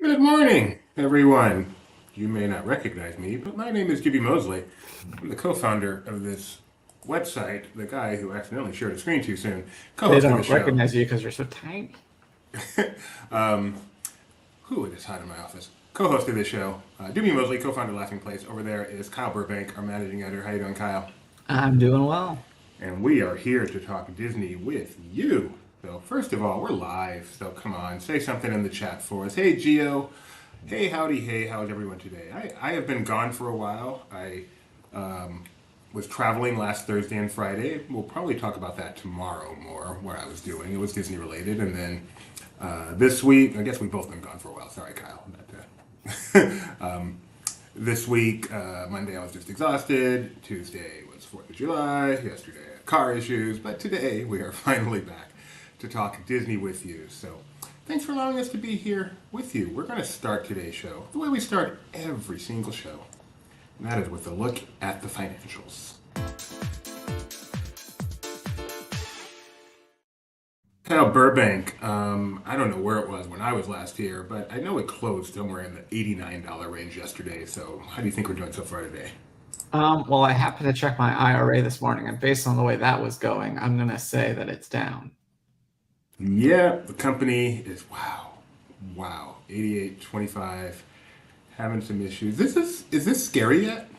Good morning, everyone. You may not recognize me, but my name is Gibby Mosley. I'm the co-founder of this website, the guy who accidentally shared a screen too soon, They co-hosting the don't show. recognize you because you're so tiny. Who it is hot in my office? Co-hosted this show, Gibby Mosley, co-founder of Laughing Place. Over there is Kyle Burbank, our managing editor. How you doing, Kyle? I'm doing well. And we are here to talk Disney with you. So first of all, we're live, so come on, say something in the chat for us. Hey, Gio. Hey, howdy, hey, how's everyone today? I have been gone for a while. I was traveling last Thursday and Friday. We'll probably talk about that tomorrow more, what I was doing. It was Disney related. And then this week, I guess we've both been gone for a while. Sorry, Kyle. This week, Monday, I was just exhausted. Tuesday was 4th of July. Yesterday, I had car issues. But today, we are finally back to talk Disney with you. So thanks for allowing us to be here with you. We're going to start today's show the way we start every single show, and that is with a look at the financials. Kyle Burbank, I don't know where it was when I was last here, but I know it closed somewhere in the $89 range yesterday. So how do you think we're doing so far today? Well, I happened to check my IRA this morning, and based on the way that was going, I'm going to say that it's down. Yeah, the company is wow, 88.25, having some issues. Is this scary yet?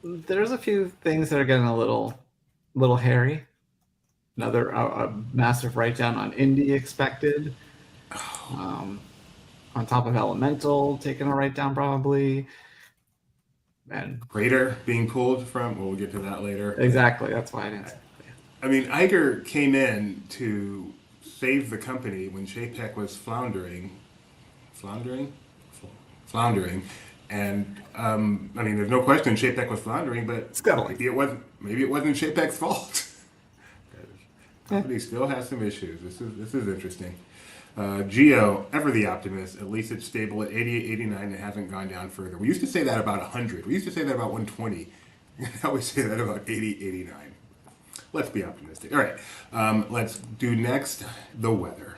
There's a few things that are getting a little hairy. Another a massive write down on Indie expected. On top of Elemental taking a write down probably. And Raider being pulled from. Well, we'll get to that later. exactly, that's why I didn't say. I mean, Iger came in to save the company when Chapek was floundering, and I mean, there's no question Chapek was floundering, but Scuttling. maybe it wasn't Chapek's fault. The Yeah. company still has some issues. This is interesting. Geo, ever the optimist. At least it's stable at 88, 89, and it hasn't gone down further. We used to say that about 100. We used to say that about 120. Now we say that about 80, 89. Let's be optimistic. All right, let's do next the weather.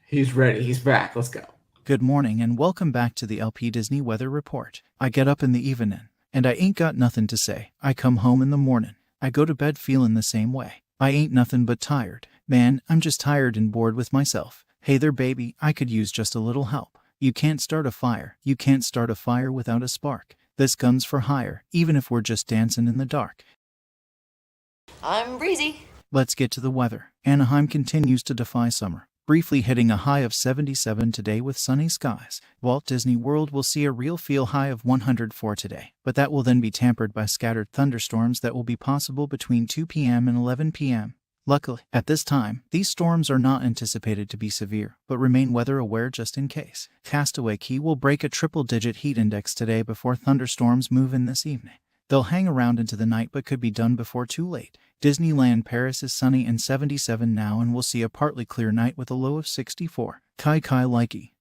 He's ready. He's back. Let's go. Good morning and welcome back to the LP Disney Weather Report. I get up in the evening, and I ain't got nothing to say. I come home in the morning. I go to bed feeling the same way. I ain't nothing but tired. Man, I'm just tired and bored with myself. Hey there, baby, I could use just a little help. You can't start a fire. You can't start a fire without a spark. This gun's for hire, even if we're just dancing in the dark. I'm Breezy. Let's get to the weather. Anaheim continues to defy summer, briefly hitting a high of 77 today with sunny skies. Walt Disney World will see a real feel high of 104 today, but that will then be tempered by scattered thunderstorms that will be possible between 2 p.m. and 11 p.m. Luckily, at this time, these storms are not anticipated to be severe, but remain weather aware just in case. Castaway Cay will break a triple-digit heat index today before thunderstorms move in this evening. They'll hang around into the night but could be done before too late. Disneyland Paris is sunny and 77 now and will see a partly clear night with a low of 64. Kai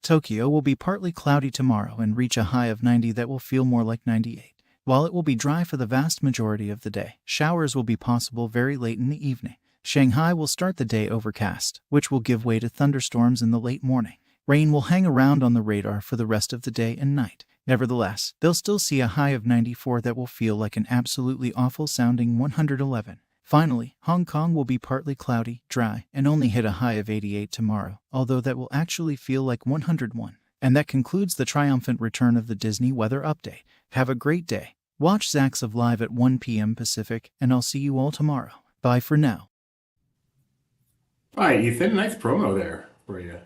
Tokyo will be partly cloudy tomorrow and reach a high of 90 that will feel more like 98. While it will be dry for the vast majority of the day, showers will be possible very late in the evening. Shanghai will start the day overcast, which will give way to thunderstorms in the late morning. Rain will hang around on the radar for the rest of the day and night. Nevertheless, they'll still see a high of 94 that will feel like an absolutely awful sounding 111. Finally, Hong Kong will be partly cloudy, dry, and only hit a high of 88 tomorrow, although that will actually feel like 101. And that concludes the triumphant return of the Disney Weather Update. Have a great day. Watch Zacks of Live at 1 p.m. Pacific, and I'll see you all tomorrow. Bye for now. Hi, Ethan. Nice promo there for you.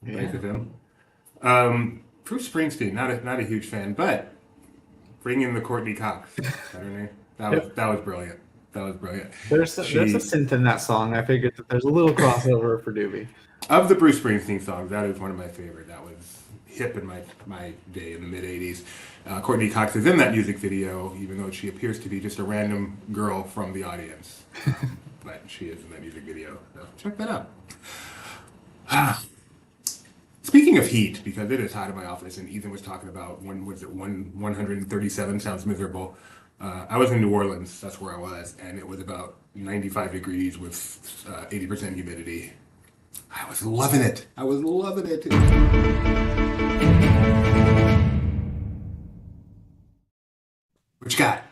Thanks of him. Bruce Springsteen, not a huge fan, but bring in the Courtney Cox. Is that her name? That was brilliant. That was brilliant. There's a synth in that song. I figured that there's a little crossover for Doobie. Of the Bruce Springsteen songs, that is one of my favorite. That was hip in my day in the mid '80s. Courtney Cox is in that music video, even though she appears to be just a random girl from the audience. But she is in that music video. So check that out. Speaking of heat, because it is hot in my office, and Ethan was talking about 137 sounds miserable. I was in New Orleans, that's where I was, and it was about 95 degrees with 80% humidity. I was loving it. I was loving it. What you got?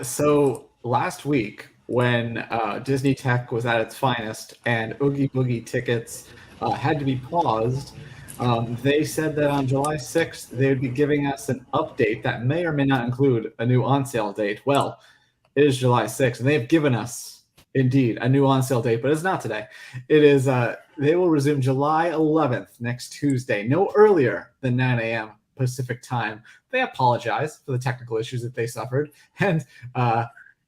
So last week, when Disney Tech was at its finest and Oogie Boogie tickets had to be paused, they said that on July 6th, they would be giving us an update that may or may not include a new on sale date. Well, it is July 6th, and they've given us indeed a new on sale date, but it's not today. It is, they will resume July 11th, next Tuesday, no earlier than 9 a.m. Pacific time. They apologize for the technical issues that they suffered, and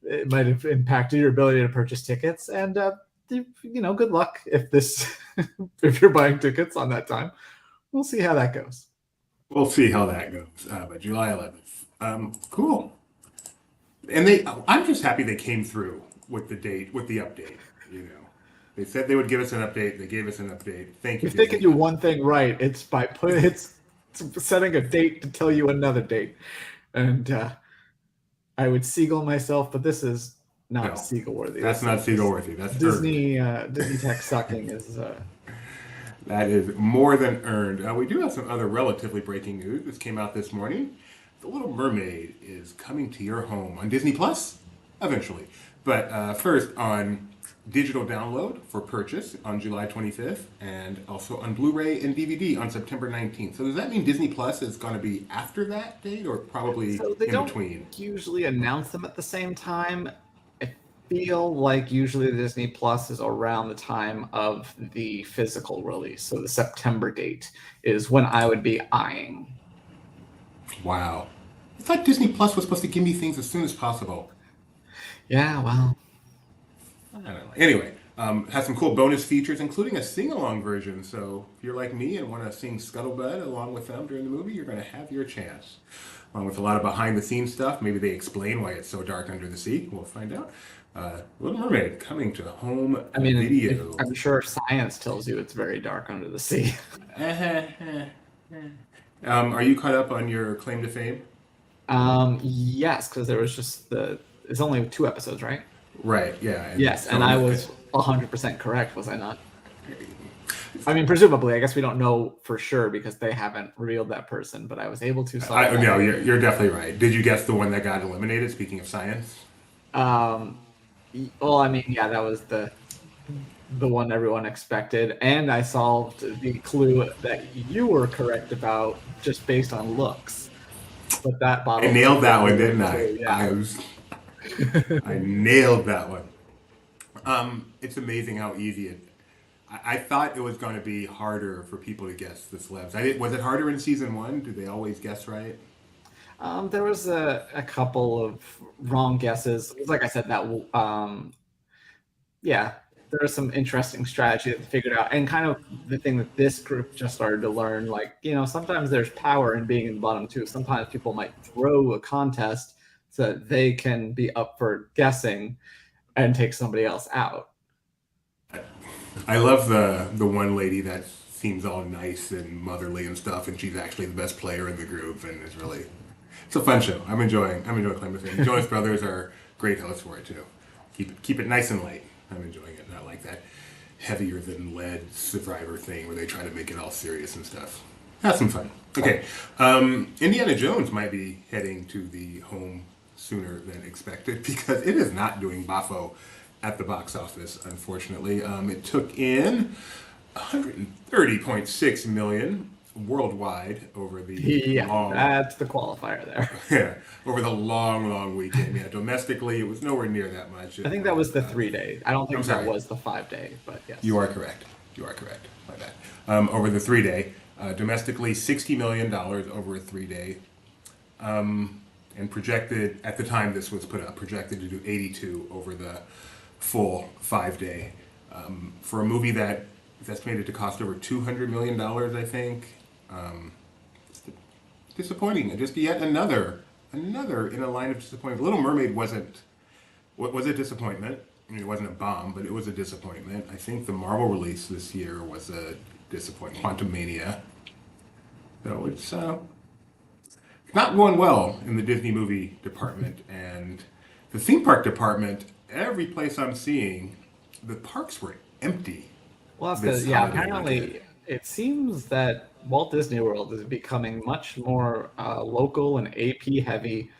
it might have impacted your ability to purchase tickets. And good luck if this if you're buying tickets on that time. We'll see how that goes. We'll see how that goes. But July 11th. Cool. And I'm just happy they came through with the date, with the update. You know, they said they would give us an update. They gave us an update. Thank you. If they can do one thing right, it's by it's setting a date to tell you another date. And I would seagull myself, but this is not seagull worthy. That's not seagull worthy. That's Disney. Disney Tech sucking is. That is more than earned. We do have some other relatively breaking news. This came out this morning. The Little Mermaid is coming to your home on Disney Plus eventually. But first on digital download for purchase on July 25th and also on Blu-ray and DVD on September 19th. So does that mean Disney Plus is going to be after that date or probably so they in don't between? Usually announce them at the same time. I feel like usually the Disney Plus is around the time of the physical release. So the September date is when I would be eyeing. Wow. I thought Disney Plus was supposed to give me things as soon as possible. Yeah, well. I don't know. Anyway, has some cool bonus features, including a sing-along version. So if you're like me and want to sing Scuttlebutt along with them during the movie, you're going to have your chance. Along with a lot of behind-the-scenes stuff. Maybe they explain why it's so dark under the sea. We'll find out. Little Mermaid coming to home video. I'm sure science tells you it's very dark under the sea. Are you caught up on your claim to fame? Yes, because there was just it's only 2 episodes, right? Right, yeah. Yes, and I was 100% correct, was I not? I mean, presumably, I guess we don't know for sure because they haven't revealed that person, but I was able to. No, you're definitely right. Did you guess the one that got eliminated, speaking of science? Well, I mean, yeah, that was the one everyone expected, and I solved the clue that you were correct about just based on looks. But that bottle. I nailed that one, didn't I? Yeah. I nailed that one. It's amazing how easy I thought it was going to be harder for people to guess the celebs. Was it harder in season 1? Did they always guess right? There was a couple of wrong guesses. Like I said, there was some interesting strategy that they figured out. And kind of the thing that this group just started to learn, sometimes there's power in being in the bottom 2. Sometimes people might throw a contest so that they can be up for guessing and take somebody else out. I love the one lady that seems all nice and motherly and stuff, and she's actually the best player in the group, and it's a fun show. I'm enjoying Claim to Fame. The Jonas Brothers are great hosts for it too. Keep it nice and light. I'm enjoying it. Not like that heavier than lead Survivor thing where they try to make it all serious and stuff. Have some fun. Okay, Indiana Jones might be heading to the home sooner than expected because it is not doing boffo at the box office, unfortunately. It took in 130.6 million worldwide over the long... that's the qualifier there. Yeah, over the long weekend. Yeah, domestically, it was nowhere near that much. I think that was the 3-day. I don't think that was the 5-day, but yes. You are correct. My bad. Over the 3-day. Domestically, $60 million over a 3-day. And projected, at the time this was put up, projected to do 82 over the full 5-day. For a movie that is estimated to cost over $200 million, I think. It's disappointing. Just yet another in a line of disappointment. Little Mermaid was a disappointment. I mean, it wasn't a bomb, but it was a disappointment. I think the Marvel release this year was a disappointment. Quantumania. So it's not going well in the Disney movie department and the theme park department. Every place I'm seeing, the parks were empty Well, that's this because, yeah, holiday weekend. apparently it seems that Walt Disney World is becoming much more local and AP heavy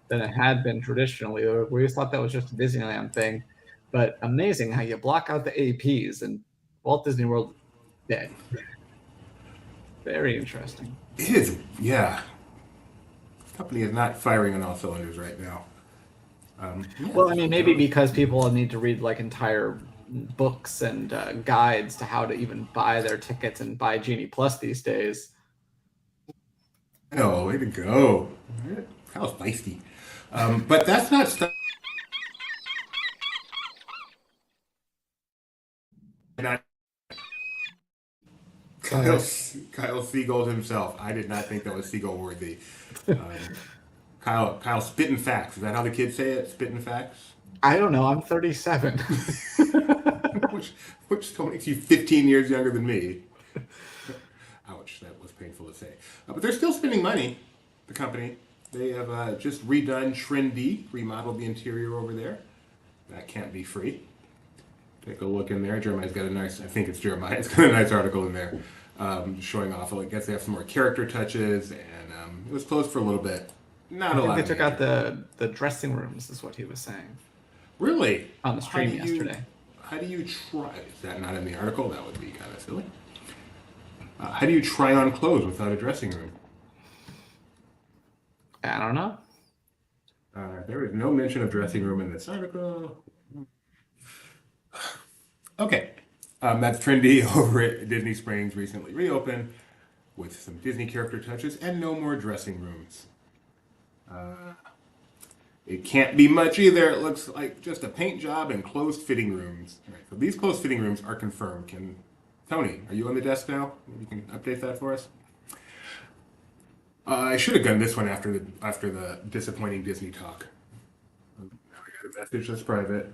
than it had been traditionally. We always thought that was just a Disneyland thing, but amazing how you block out the APs and Walt Disney World dead. Very interesting. It is, yeah. The company is not firing on all cylinders right now. Yeah, Well, I mean, maybe because people need to read like entire books and guides to how to even buy their tickets and buy Genie Plus these days. no, way to go. Kyle's feisty. But that's not stuff. Not Kyle, Kyle Seagold himself. I did not think that was Seagull worthy. Um, Kyle, spitting facts. Is that how the kids say it? Spitting facts? I don't know. I'm 37. which, which still makes you 15 years younger than me. Ouch, that was painful to say. But they're still spending money, the company. They have just redone Trendy, remodeled the interior over there. That can't be free. Take a look in there. Jeremiah's got a nice, I think it's Jeremiah, it's got a nice article in there showing off. I guess they have some more character touches, and it was closed for a little bit. Not I a think lot they of took major. out the dressing rooms, is what he was saying Really? on the stream yesterday. How do you try? Is that not in the article? That would be kind of silly. How do you try on clothes without a dressing room? I don't know. There is no mention of dressing room in this article. Okay. That's trendy over at Disney Springs, recently reopened with some Disney character touches and no more dressing rooms. It can't be much either. It looks like just a paint job and closed fitting rooms. All right, so these closed fitting rooms are confirmed. Tony, are you on the desk now? You can update that for us. I should have done this one after the disappointing Disney talk. Now I got a message that's private.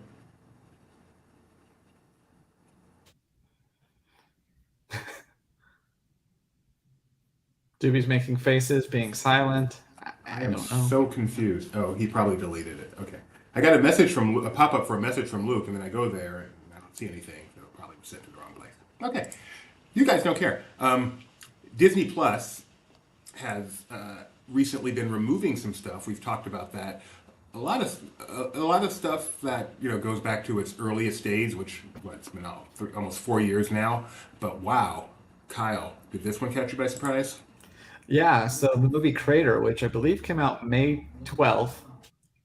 Doobie's making faces, being silent. I I am don't know. so confused. Oh, he probably deleted it. Okay. I got a pop up for a message from Luke, and then I go there and I don't see anything. So it probably was sent to the wrong place. Okay. You guys don't care. Disney Plus has recently been removing some stuff. We've talked about that. A lot of stuff that goes back to its earliest days, which it's been almost 4 years now. But wow, Kyle, did this one catch you by surprise? Yeah, so the movie Crater, which I believe came out May 12th,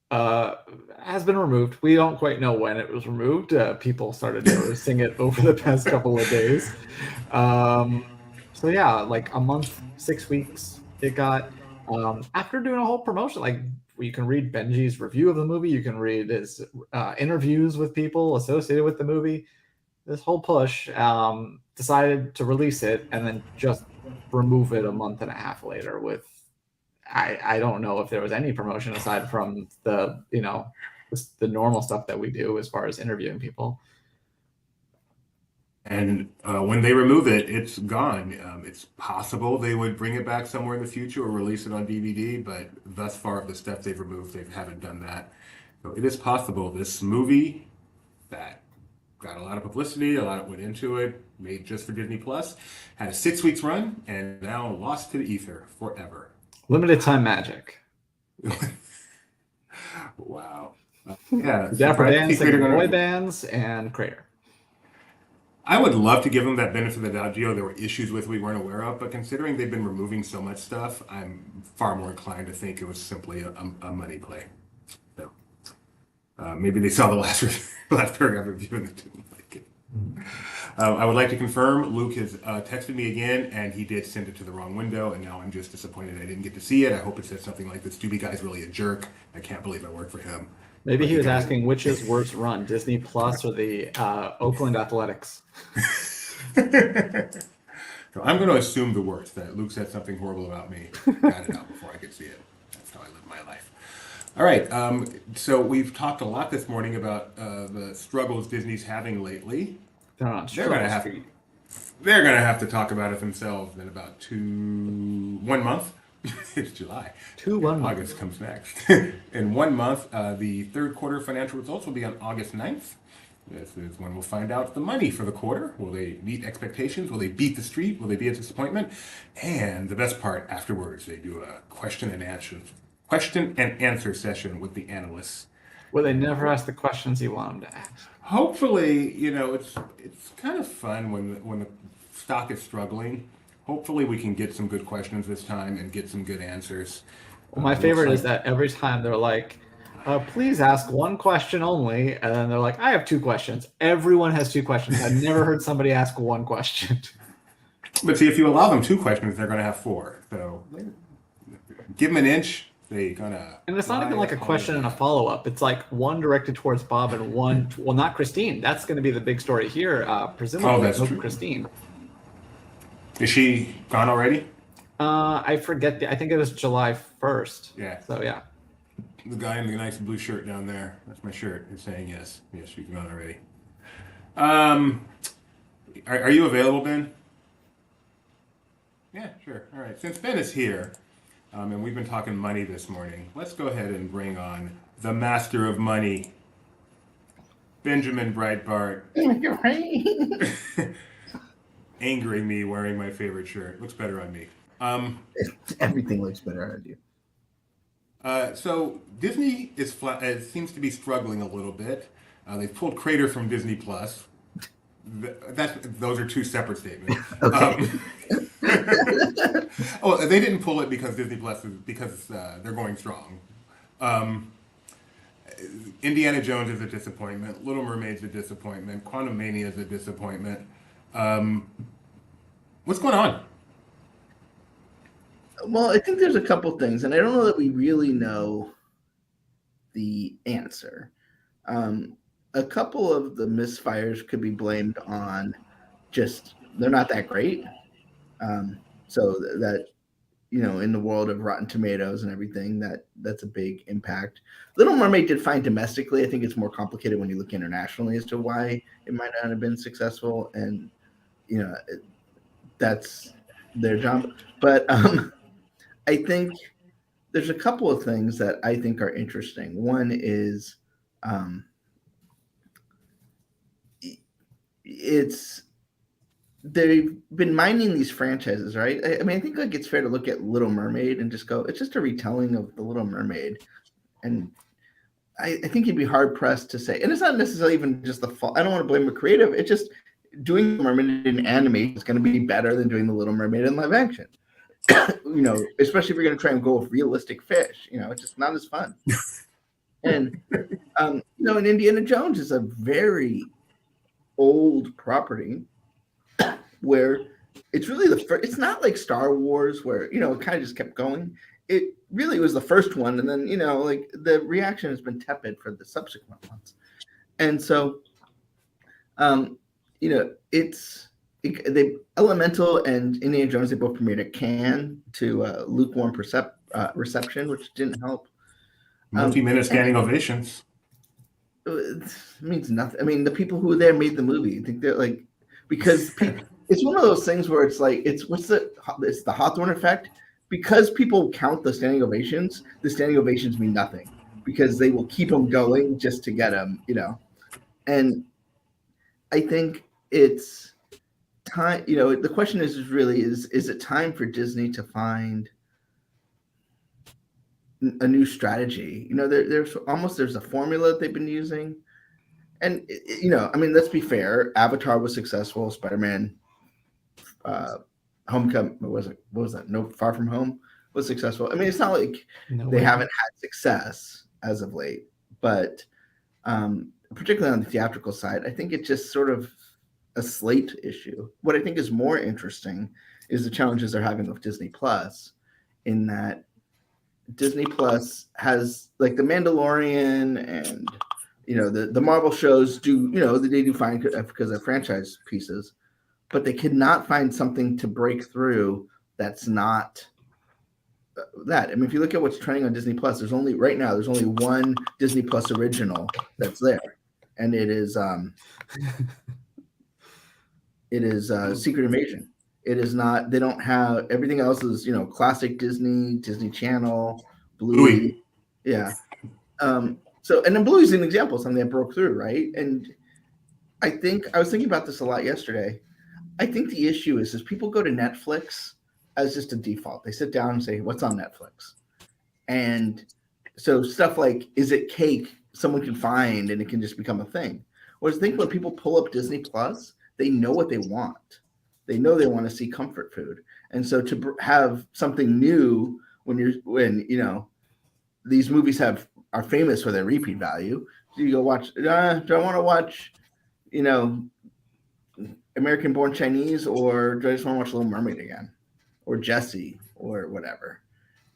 uh, has been removed. We don't quite know when it was removed. People started noticing it over the past couple of days. So yeah, like a month, 6 weeks it got. After doing a whole promotion, like you can read Benji's review of the movie, you can read his interviews with people associated with the movie. This whole push decided to release it and then just remove it a month and a half later with I don't know if there was any promotion aside from the normal stuff that we do as far as interviewing people. And when they remove it, it's gone. It's possible they would bring it back somewhere in the future or release it on DVD, but thus far, of the stuff they've removed, they haven't done that. So it is possible this movie that got a lot of publicity, a lot went into it, made just for Disney Plus, had a 6 weeks run, and now lost to the ether forever. Limited time magic. Wow. Yeah, Dapper surprised to bands, see Crater boy gonna. bands, and Crater. I would love to give them that benefit of the doubt, Gio. There were issues with we weren't aware of, but considering they've been removing so much stuff, I'm far more inclined to think it was simply a money play. So maybe they saw the last paragraph review and they didn't like it. I would like to confirm Luke has texted me again, and he did send it to the wrong window, and now I'm just disappointed I didn't get to see it. I hope it said something like, "This Doobie guy's really a jerk. I can't believe I work for him." Maybe But he he was got asking which is worse run, Disney Plus or the Oakland Athletics. So I'm going to assume the worst, that Luke said something horrible about me. Got it out before I could see it. That's how I live my life. All right. So we've talked a lot this morning about the struggles Disney's having lately. They're on They're going to Struggle have Street. they're going to have to talk about it themselves in about 1 month. It's July. 1 month. August comes next. In 1 month, the third quarter financial results will be on August 9th. This is when we'll find out the money for the quarter. Will they meet expectations? Will they beat the street? Will they be a disappointment? And the best part afterwards, they do a question and answer session with the analysts. Where they never ask the questions you want them to ask. Hopefully, it's kind of fun when the stock is struggling. Hopefully, we can get some good questions this time and get some good answers. Well, my favorite is that every time they're like, please ask one question only. And then they're like, I have 2 questions. Everyone has 2 questions. I've never heard somebody ask 1 question. But see, if you allow them 2 questions, they're going to have 4. So give them an inch. They're gonna. And it's not even like a question and a follow-up. It's like one directed towards Bob and one, well, not Christine. That's going to be the big story here. Presumably, that's true. Christine. Is she gone already? I forget. I think it was July 1st. Yeah. So, yeah. The guy in the nice blue shirt down there, that's my shirt, is saying yes. Yes, she's gone already. Are you available, Ben? Yeah, sure. All right. Since Ben is here, and we've been talking money this morning, let's go ahead and bring on the master of money, Benjamin Breitbart. Angering me wearing my favorite shirt. Looks better on me. Everything looks better on you. So Disney seems to be struggling a little bit. They've pulled Crater from Disney Plus. Those are 2 separate statements. Okay. Oh, they didn't pull it because Disney Plus is because they're going strong. Indiana Jones is a disappointment. Little Mermaid's a disappointment. Quantum Mania is a disappointment. What's going on? Well, I think there's a couple things, and I don't know that we really know the answer. A couple of the misfires could be blamed on just they're not that great. So that, in the world of Rotten Tomatoes and everything, that's a big impact. Little Mermaid did fine domestically. I think it's more complicated when you look internationally as to why it might not have been successful, and that's their job. But I think there's a couple of things that I think are interesting. One is they've been mining these franchises, right? I mean, I think it's fair to look at Little Mermaid and just go, it's just a retelling of the Little Mermaid. And I think you'd be hard pressed to say, and it's not necessarily even just the fault. I don't want to blame the creative. It's just doing the Mermaid in animation is going to be better than doing the Little Mermaid in live action. Especially if you're going to try and go with realistic fish, it's just not as fun. And, and Indiana Jones is a very old property where it's really the first. It's not like Star Wars where it kind of just kept going. It really was the first one, and then the reaction has been tepid for the subsequent ones, and so they Elemental and Indiana Jones, they both premiered at Cannes to lukewarm reception, which didn't help. Multi-minute standing ovations. It means nothing. I mean, the people who were there made the movie. I think they're like, because it's one of those things where it's like it's the Hawthorne effect. Because people count the standing ovations mean nothing because they will keep them going just to get them, And I think it's time. The question is really is it time for Disney to find a new strategy? There's a formula that they've been using, and I mean, let's be fair. Avatar was successful. Spider-Man, Homecoming, what was that? No Far From Home was successful. I mean, it's not like they haven't had success as of late, but particularly on the theatrical side, I think it's just sort of a slate issue. What I think is more interesting is the challenges they're having with Disney Plus, in that Disney Plus has like The Mandalorian and the Marvel shows do they do fine because they're franchise pieces, but they could not find something to break through that's not that. I mean, if you look at what's trending on Disney Plus, there's only one Disney Plus original that's there, and it is Secret Invasion. It is not. They don't have everything else is classic Disney, Disney Channel, Bluey. Bluey. Yeah. So and then Bluey's an example of something that broke through, right? And I think I was thinking about this a lot yesterday. I think the issue is people go to Netflix as just a default. They sit down and say, "What's on Netflix?" And so stuff like, "Is it cake?" Someone can find, and it can just become a thing. Whereas I think when people pull up Disney Plus, they know what they want. They know they want to see comfort food, and so to have something new when these movies are famous for their repeat value. Do you go watch? Do I want to watch? American Born Chinese, or do I just want to watch Little Mermaid again, or Jessie, or whatever?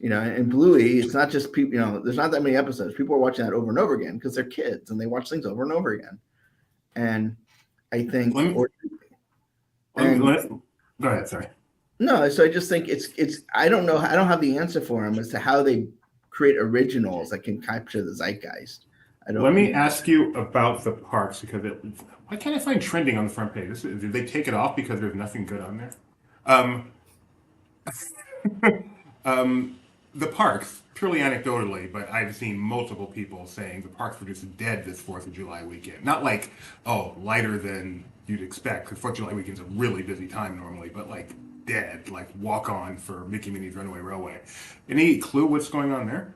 And Bluey, it's not just people. There's not that many episodes. People are watching that over and over again because they're kids and they watch things over and over again. And I think, Go ahead. Sorry. No, so I just think it's. I don't know. I don't have the answer for them as to how they create originals that can capture the zeitgeist. Let me ask you about the parks, because why can't I find trending on the front page? Did they take it off because there's nothing good on there? The parks, purely anecdotally, but I've seen multiple people saying the parks were just dead this 4th of July weekend. Not like, lighter than you'd expect, because 4th of July weekend's a really busy time normally, but like dead, like walk on for Mickey Minnie's Runaway Railway. Any clue what's going on there?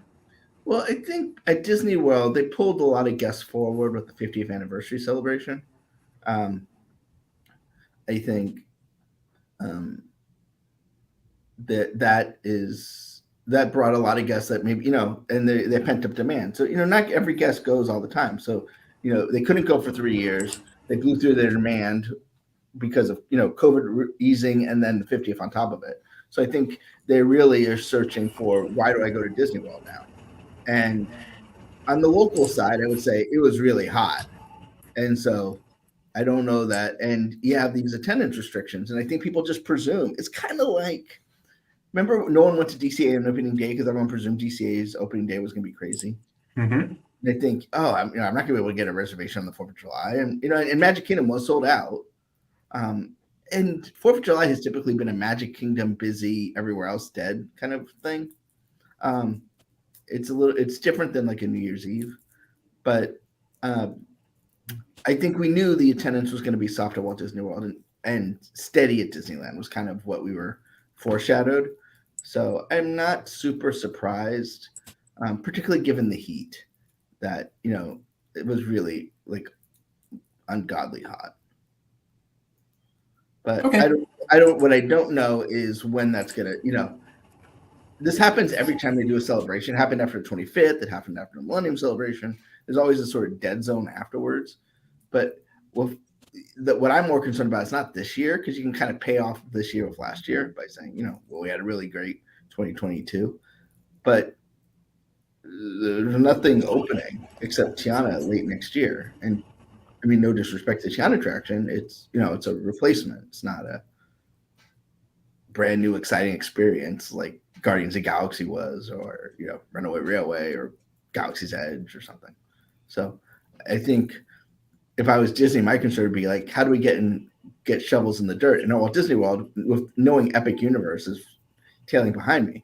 Well, I think at Disney World, they pulled a lot of guests forward with the 50th anniversary celebration. I think that brought a lot of guests that maybe, and they pent up demand. So, not every guest goes all the time. So, they couldn't go for 3 years. They blew through their demand because of, COVID easing and then the 50th on top of it. So I think they really are searching for, why do I go to Disney World now? And on the local side, I would say it was really hot. And so I don't know that. And you have these attendance restrictions. And I think people just presume. It's kind of like, remember, no one went to DCA on opening day because everyone presumed DCA's opening day was going to be crazy. Mm-hmm. They think, I'm not going to be able to get a reservation on the 4th of July. And, and Magic Kingdom was sold out. And 4th of July has typically been a Magic Kingdom busy, everywhere else dead kind of thing. It's different than like a New Year's Eve, but I think we knew the attendance was going to be soft at Walt Disney World and steady at Disneyland was kind of what we were foreshadowed. So I'm not super surprised, particularly given the heat that, it was really like ungodly hot. But okay. What I don't know is when that's going to, this happens every time they do a celebration. It happened after the 25th. It happened after the Millennium Celebration. There's always a sort of dead zone afterwards. But what I'm more concerned about is not this year, because you can kind of pay off this year with last year by saying, we had a really great 2022. But there's nothing opening except Tiana late next year. And I mean, no disrespect to Tiana attraction. It's, it's a replacement. It's not a brand new, exciting experience like Guardians of the Galaxy was, or, Runaway Railway or Galaxy's Edge or something. So I think if I was Disney, my concern would be like, how do we get shovels in the dirt? And Walt Disney World, with knowing Epic Universe is tailing behind me.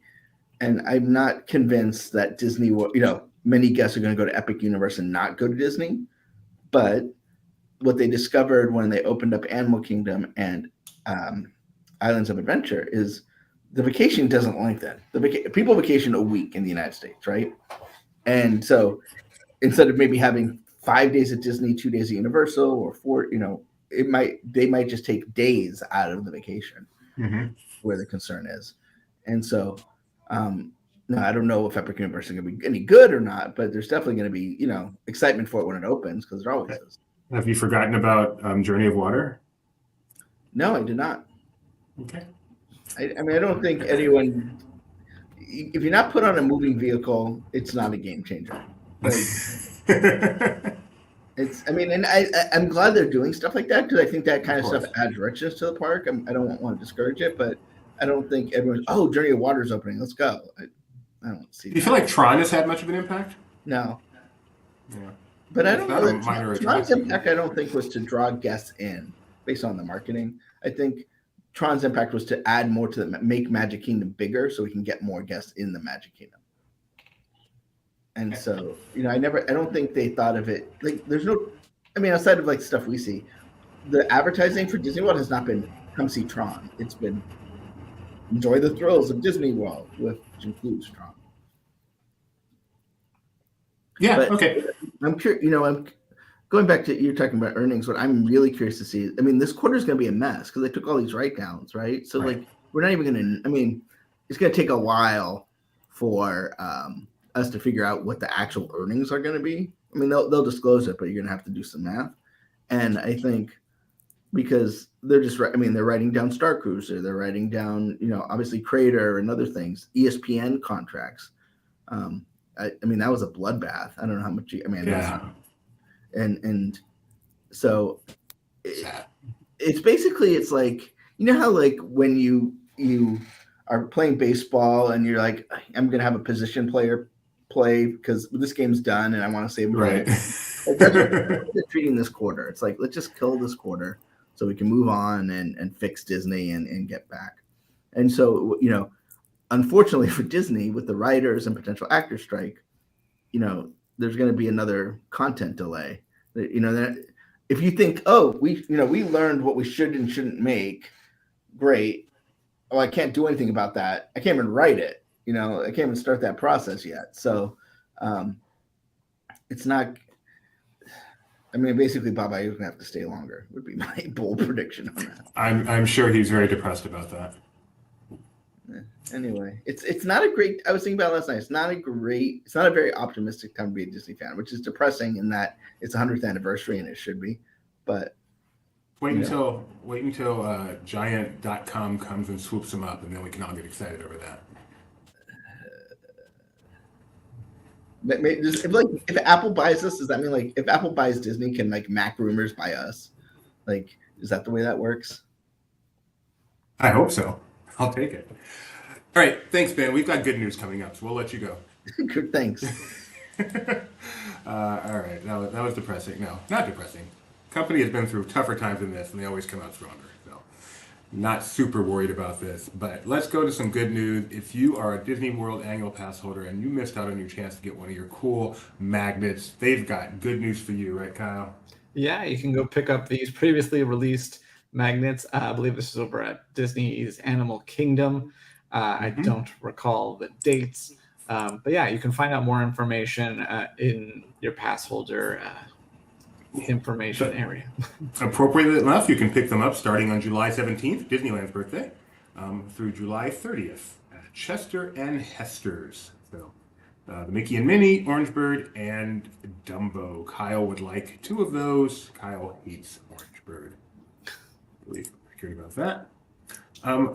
And I'm not convinced that Disney will, many guests are going to go to Epic Universe and not go to Disney. But what they discovered when they opened up Animal Kingdom and Islands of Adventure is the vacation doesn't lengthen. People vacation a week in the United States, right? And so instead of maybe having 5 days at Disney, 2 days at Universal, or 4, they might just take days out of the vacation, where the concern is. And so, no, I don't know if Epic Universe is going to be any good or not, but there's definitely going to be, excitement for it when it opens, because there always is. Have you forgotten about Journey of Water? No, I did not. Okay. I mean, I don't think anyone. If you're not put on a moving vehicle, it's not a game changer. Like, it's. I mean, and I'm glad they're doing stuff like that, because I think that kind of stuff adds richness to the park. I don't want to discourage it, but I don't think everyone's. Oh, Journey of Water is opening. Let's go. I don't see. Do you feel like Tron has had much of an impact? No. Yeah. But I don't know that Tron's impact, I don't think, was to draw guests in based on the marketing. I think Tron's impact was to add more to make Magic Kingdom bigger so we can get more guests in the Magic Kingdom. And so, I don't think they thought of it like there's no, outside of like stuff we see, the advertising for Disney World has not been come see Tron. It's been enjoy the thrills of Disney World, which includes Tron. Yeah. But okay. I'm curious. I'm going back to you're talking about earnings. What I'm really curious to see. This quarter is going to be a mess because they took all these write downs, right? So Right. like we're not even going to. It's going to take a while for us to figure out what the actual earnings are going to be. They'll disclose it, but you're going to have to do some math. And I think because they're just, they're writing down Star Cruiser, they're writing down, obviously Crater and other things, ESPN contracts. That was a bloodbath. I don't know how much. And so it's basically it's like how like when you are playing baseball and you're like I'm gonna have a position player play because this game's done and I want to save him. Right. Like that's what they're treating this quarter. It's like let's just kill this quarter so we can move on and fix Disney and get back. And so unfortunately for Disney with the writers and potential actor strike, there's going to be another content delay. That if you think, we learned what we should and shouldn't make, great. Oh, I can't do anything about that. I can't even write it. I can't even start that process yet. So it's not. Basically, Bob Iger's gonna have to stay longer. Would be my bold prediction on that. I'm sure he's very depressed about that. Anyway, it's not a great. I was thinking about it last night. It's not a very optimistic time to be a Disney fan, which is depressing in that it's 100th anniversary and it should be. But wait until Giant.com comes and swoops them up, and then we can all get excited over that. If Apple buys us, does that mean like if Apple buys Disney, can like Mac Rumors buy us? Like, is that the way that works? I hope so. I'll take it. All right, thanks, Ben. We've got good news coming up, so we'll let you go. Good, thanks. All right, that was depressing. No, not depressing. Company has been through tougher times than this, and they always come out stronger. So, not super worried about this. But let's go to some good news. If you are a Disney World annual pass holder and you missed out on your chance to get one of your cool magnets, they've got good news for you, right, Kyle? Yeah, you can go pick up these previously released magnets. I believe this is over at Disney's Animal Kingdom. I don't recall the dates. But yeah, you can find out more information in your pass holder information area. Appropriately enough, you can pick them up starting on July 17th, Disneyland's birthday, through July 30th at Chester and Hester's. So the Mickey and Minnie, Orange Bird, and Dumbo. Kyle would like 2 of those. Kyle hates Orange Bird. Really curious about that.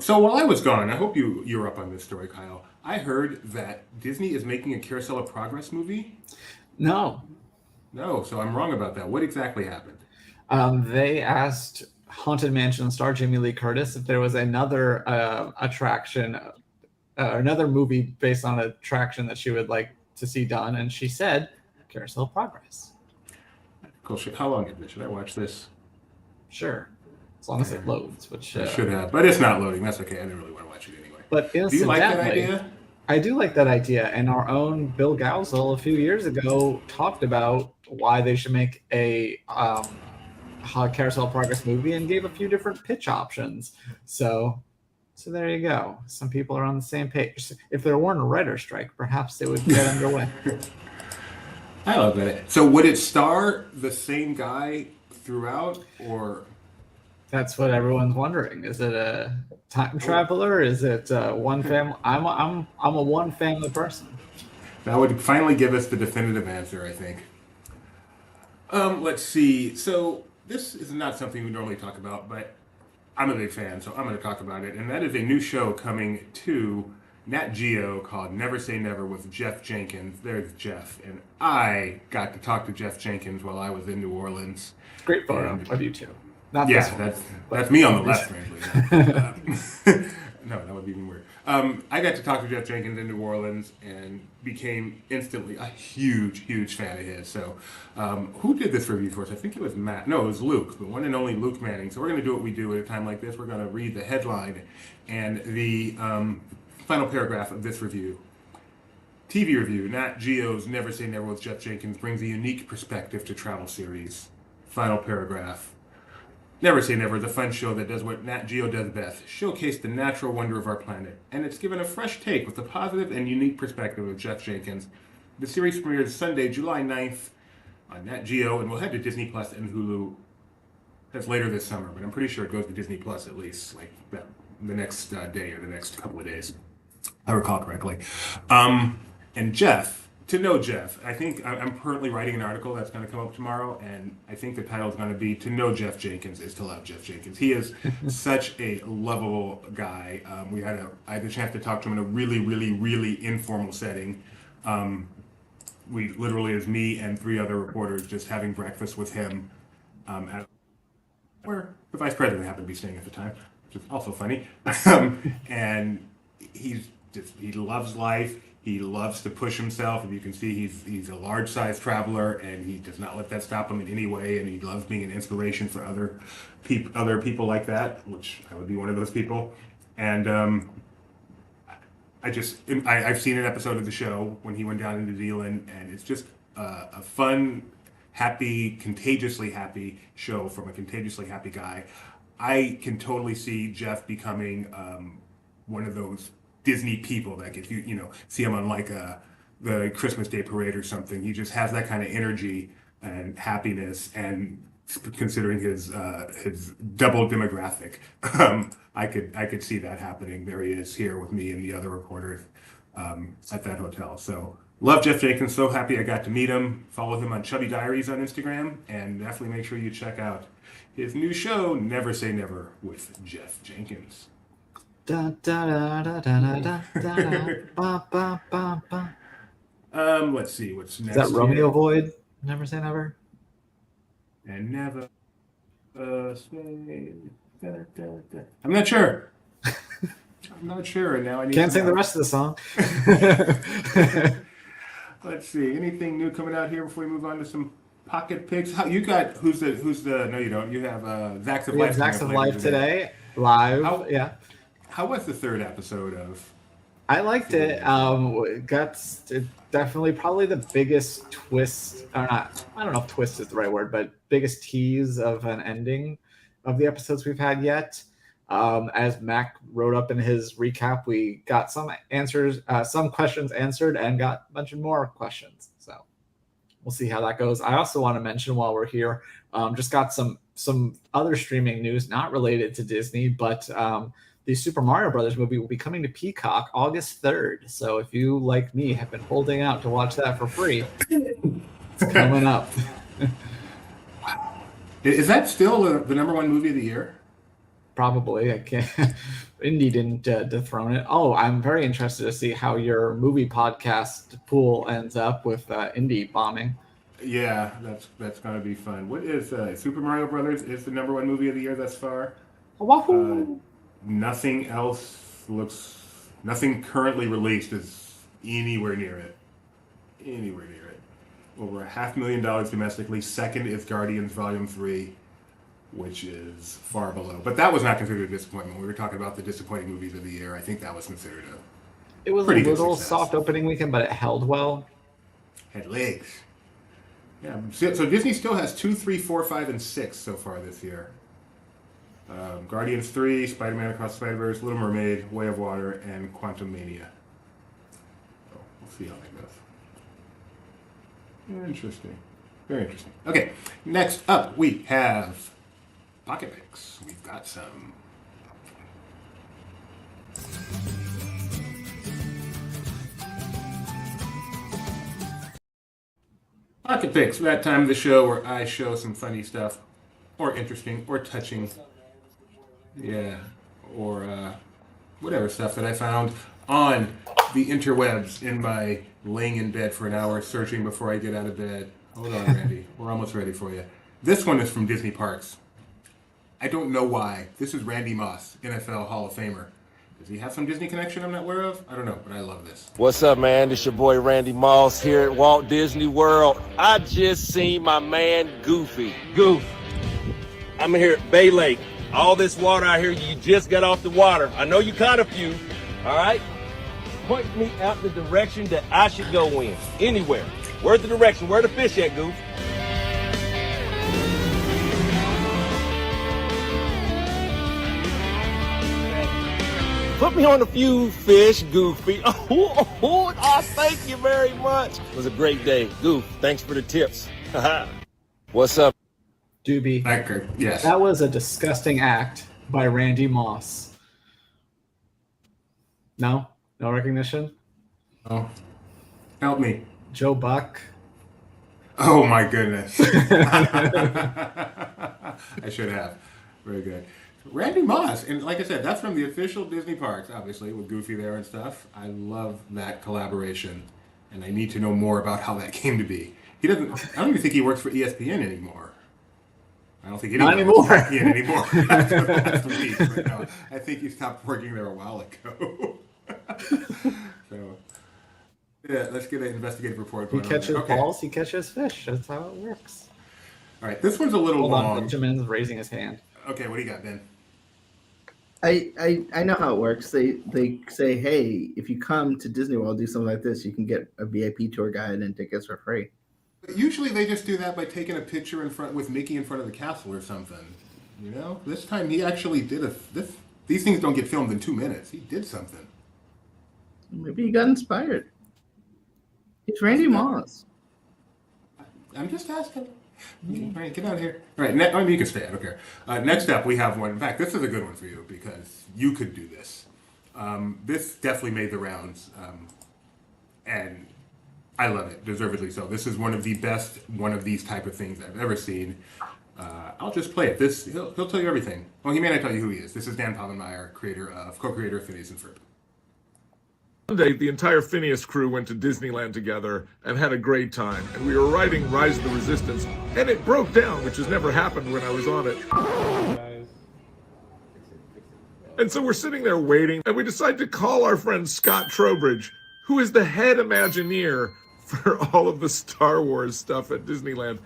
So while I was gone, I hope you're up on this story, Kyle. I heard that Disney is making a Carousel of Progress movie. No, so I'm wrong about that. What exactly happened? They asked Haunted Mansion star Jamie Lee Curtis if there was another attraction, another movie based on an attraction that she would like to see done, and she said Carousel of Progress. Cool shit. How long is this? Should I watch this? Sure. As long as it loads, which I should have, but it's not loading. That's okay. I didn't really want to watch it anyway. But do you like that idea? I do like that idea, and our own Bill Gausel a few years ago talked about why they should make a Carousel of Progress movie and gave a few different pitch options. So there you go. Some people are on the same page. If there weren't a writer's strike, perhaps it would get underway. I love that. So would it star the same guy throughout, or? That's what everyone's wondering. Is it a time traveler? Is it one family? I'm a one family person. That would finally give us the definitive answer, I think. Let's see. So this is not something we normally talk about, but I'm a big fan, so I'm going to talk about it. And that is a new show coming to Nat Geo called Never Say Never with Jeff Jenkins. There's Jeff, and I got to talk to Jeff Jenkins while I was in New Orleans. Great photo of you two. Not yeah, that's me on the left, frankly. No, that would be even weird. I got to talk to Jeff Jenkins in New Orleans and became instantly a huge, huge fan of his. So, who did this review for us? I think it was Matt. No, it was Luke, the one and only Luke Manning. So we're going to do what we do at a time like this. We're going to read the headline and the final paragraph of this review. TV review, Nat Geo's Never Say Never with Jeff Jenkins brings a unique perspective to travel series. Final paragraph. Never Say Never is a fun show that does what Nat Geo does best, showcase the natural wonder of our planet, and it's given a fresh take with the positive and unique perspective of Jeff Jenkins. The series premieres Sunday, July 9th on Nat Geo, and will head to Disney Plus and Hulu. That's later this summer, but I'm pretty sure it goes to Disney Plus at least, like the next day or the next couple of days, if I recall correctly. And Jeff, to know Jeff, I think I'm currently writing an article that's going to come up tomorrow, and I think the title is going to be "To Know Jeff Jenkins is to Love Jeff Jenkins." He is such a lovable guy. I had the chance to talk to him in a really, really, really informal setting. We literally, as me and 3 other reporters, just having breakfast with him, where the vice president happened to be staying at the time, which is also funny. And he loves life. He loves to push himself, and you can see he's a large-sized traveler, and he does not let that stop him in any way. And he loves being an inspiration for other people like that, which I would be one of those people. And I've seen an episode of the show when he went down into New Zealand, and it's just a fun, happy, contagiously happy show from a contagiously happy guy. I can totally see Jeff becoming one of those Disney people that if you see him on like the Christmas Day parade or something, he just has that kind of energy and happiness. And considering his double demographic, I could see that happening. There he is here with me and the other reporters at that hotel. So love Jeff Jenkins. So happy I got to meet him. Follow him on Chubby Diaries on Instagram, and definitely make sure you check out his new show, Never Say Never with Jeff Jenkins. Da, da, da, da, da, da, da, da, ba, ba, ba, ba. Let's see what's next. Is that Romeo here? Void? Never Say Never. And never say. Da, da, da. I'm not sure. I'm not sure. And now I can't sing the rest of the song. Let's see. Anything new coming out here before we move on to some pocket picks? You got who's the? No, you don't. You have Zacks of Life. Zacks of Life today live. Yeah. How was the 3rd episode of? I liked it. Definitely probably the biggest twist, or not. I don't know if twist is the right word, but biggest tease of an ending of the episodes we've had yet. As Mac wrote up in his recap, we got some answers, some questions answered, and got a bunch of more questions. So we'll see how that goes. I also want to mention while we're here, just got some other streaming news not related to Disney, but the Super Mario Brothers movie will be coming to Peacock August 3rd. So if you, like me, have been holding out to watch that for free, it's coming up. Wow. Is that still the number 1 movie of the year? Probably. I can't. Indie didn't dethrone it. Oh, I'm very interested to see how your movie podcast pool ends up with Indie bombing. Yeah, that's going to be fun. What is Super Mario Brothers is the number 1 movie of the year thus far? Wahoo! Nothing currently released is anywhere near it. Over $500,000 domestically. Second is Guardians Volume 3, which is far below. But that was not considered a disappointment. We were talking about the disappointing movies of the year. I think that was considered it was a little soft opening weekend, but it held well. Had legs. Yeah. So Disney still has 2, 3, 4, 5, and 6 so far this year. Guardians 3, Spider-Man Across the Spider-Verse, Little Mermaid, Way of Water, and Quantumania. So we'll see how that goes. Interesting. Very interesting. Okay, next up we have Pocket Picks. We've got some. Pocket Picks, that time of the show where I show some funny stuff, or interesting, or touching. Yeah, or whatever stuff that I found on the interwebs in my laying in bed for an hour searching before I get out of bed. Hold on, Randy. We're almost ready for you. This one is from Disney Parks. I don't know why. This is Randy Moss, NFL Hall of Famer. Does he have some Disney connection I'm not aware of? I don't know, but I love this. What's up, man? This your boy Randy Moss here at Walt Disney World. I just seen my man Goofy. Goof, I'm here at Bay Lake. All this water out here, you just got off the water. I know you caught a few, all right? Point me out the direction that I should go in. Anywhere. Where's the direction? Where the fish at, Goof? Put me on a few fish, Goofy. Oh, thank you very much. It was a great day. Goof, thanks for the tips. What's up? Doobie. Yes. That was a disgusting act by Randy Moss. No? No recognition? Oh. Help me. Joe Buck. Oh my goodness. I should have. Very good. Randy Moss, and like I said, that's from the official Disney parks, obviously, with Goofy there and stuff. I love that collaboration, and I need to know more about how that came to be. I don't even think he works for ESPN anymore. I don't think anyone Not works for anymore. ESPN anymore after last week. But no, I think he stopped working there a while ago. So, yeah, let's get an investigative report He going on catches there. Okay. balls, he catches fish. That's how it works. All right, this one's a little Hold long. on, Benjamin's raising his hand. Okay, what do you got, Ben? I know how it works. They say, hey, if you come to Disney World, do something like this, you can get a VIP tour guide and tickets for free. Usually they just do that by taking a picture in front with Mickey in front of the castle or something. You know, this time he actually did these things don't get filmed in 2 minutes. He did something. Maybe he got inspired. It's Randy Moss. I'm just asking. All right, get out of here. All right, I mean, you can stay. I don't care. Next up, we have one. In fact, this is a good one for you because you could do this. This definitely made the rounds, and I love it, deservedly so. This is one of the best one of these type of things I've ever seen. I'll just play it. He'll tell you everything. Well, he may not tell you who he is. This is Dan Povenmire, co-creator of Phineas and Ferb. One day, the entire Phineas crew went to Disneyland together and had a great time. And we were riding Rise of the Resistance, and it broke down, which has never happened when I was on it. And so we're sitting there waiting, and we decide to call our friend Scott Trowbridge, who is the head Imagineer for all of the Star Wars stuff at Disneyland,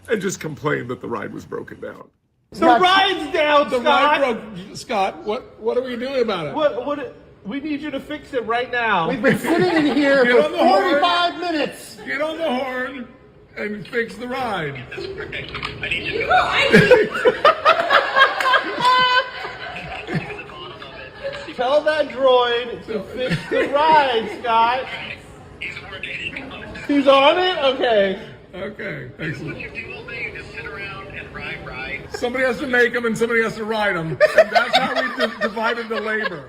and just complain that the ride was broken down. The ride's down, The Scott. ride broke. Scott, what are we doing about it? What? We need you to fix it right now. We've been sitting in here Get for on the horn. 45 minutes. Get on the horn and fix the ride. Tell that droid to fix the ride, Scott. He's on it? Okay. Okay, excellent. Somebody has to make them and somebody has to ride them. And that's how we divided the labor.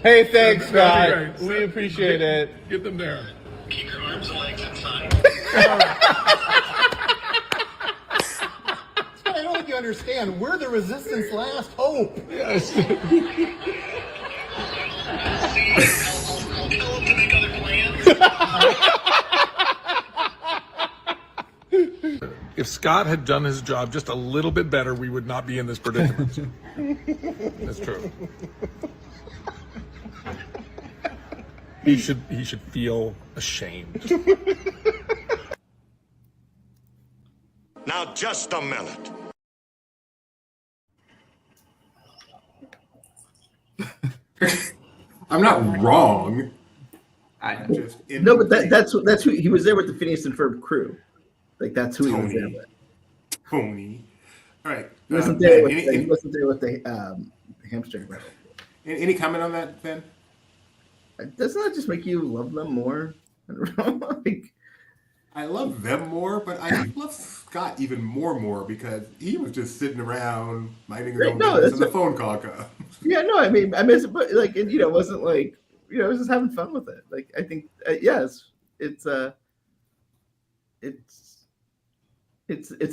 Hey, thanks, That'd be Scott. great. We appreciate it. Get them there. Keep your arms and legs inside. I don't think you understand. We're the Resistance last hope. Yes. See, I'll tell them to make other plans. If Scott had done his job just a little bit better, we would not be in this predicament. That's true. He should feel ashamed. Now, just a minute. I'm not wrong. I No, but that's who he was there with the Phineas and Ferb crew. Like that's who he was there Tony. with. Tony. All right. He wasn't there with the hamster. Any comment on that, Ben? Doesn't that just make you love them more? I don't know. Like, I love them more, but I love Scott even more because he was just sitting around minding his own business and the phone call comes. yeah, no, I mean, but like, and, it wasn't like, I was just having fun with it. Like, I think, yes, it's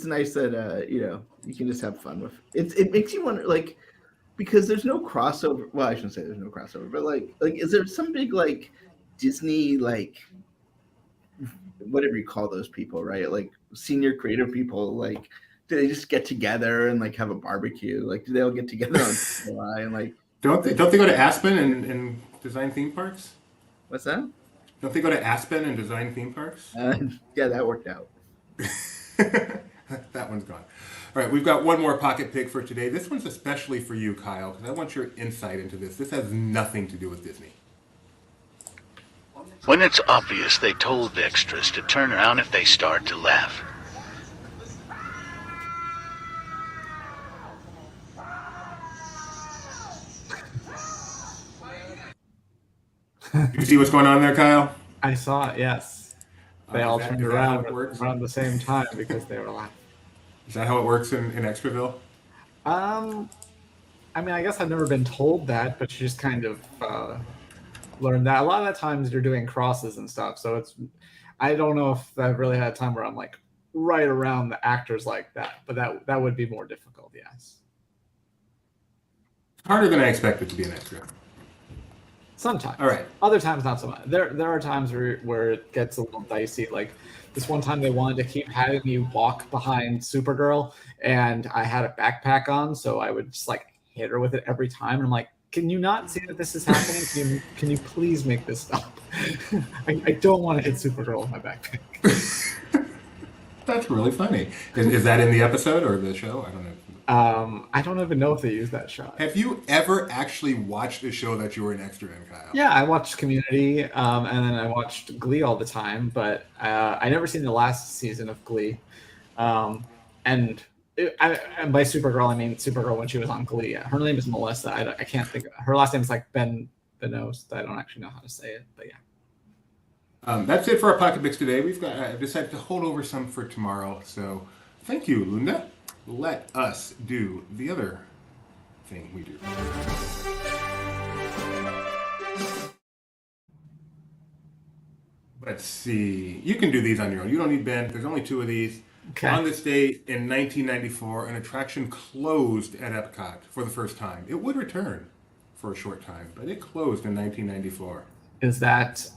nice that you can just have fun with it. It makes you wonder, like, because there's no crossover. Well, I shouldn't say there's no crossover, but like, is there some big like Disney like whatever you call those people, right? Like senior creative people, like do they just get together and like have a barbecue? Like, do they all get together on July and like? Don't they go to Aspen and design theme parks? What's that? Don't they go to Aspen and design theme parks? Yeah, that worked out. That one's gone. All right, we've got one more pocket pick for today. This one's especially for you, Kyle, because I want your insight into this. This has nothing to do with Disney. When it's obvious, they told the extras to turn around if they start to laugh. You see what's going on there, Kyle? I saw it, yes. They all turned around around the same time because they were laughing. Is that how it works in Extraville? I mean, I guess I've never been told that, but you just kind of learn that. A lot of the times you're doing crosses and stuff, so I don't know if I've really had a time where I'm like right around the actors like that, but that would be more difficult, yes. Harder than I expected to be an extra. Sometimes. All right. Other times, not so much. There are times where it gets a little dicey. Like this one time, they wanted to keep having me walk behind Supergirl, and I had a backpack on, so I would just like hit her with it every time. And I'm like, can you not see that this is happening? Can you please make this stop? I don't want to hit Supergirl with my backpack. That's really funny. Is that in the episode or the show? I don't know. I don't even know if they use that shot. Have you ever actually watched a show that you were an extra in, Kyle? Yeah, I watched Community, and then I watched Glee all the time, but I never seen the last season of Glee. And by Supergirl, I mean Supergirl when she was on Glee. Her name is Melissa. I can't think. Her last name is like Benos. I don't actually know how to say it, but yeah. That's it for our pocket picks today. I've decided to hold over some for tomorrow. So thank you, Lunda. Let us do the other thing we do. Let's see. You can do these on your own. You don't need Ben. There's only 2 of these. Okay. On this day in 1994, an attraction closed at Epcot for the first time. It would return for a short time, but it closed in 1994. Is that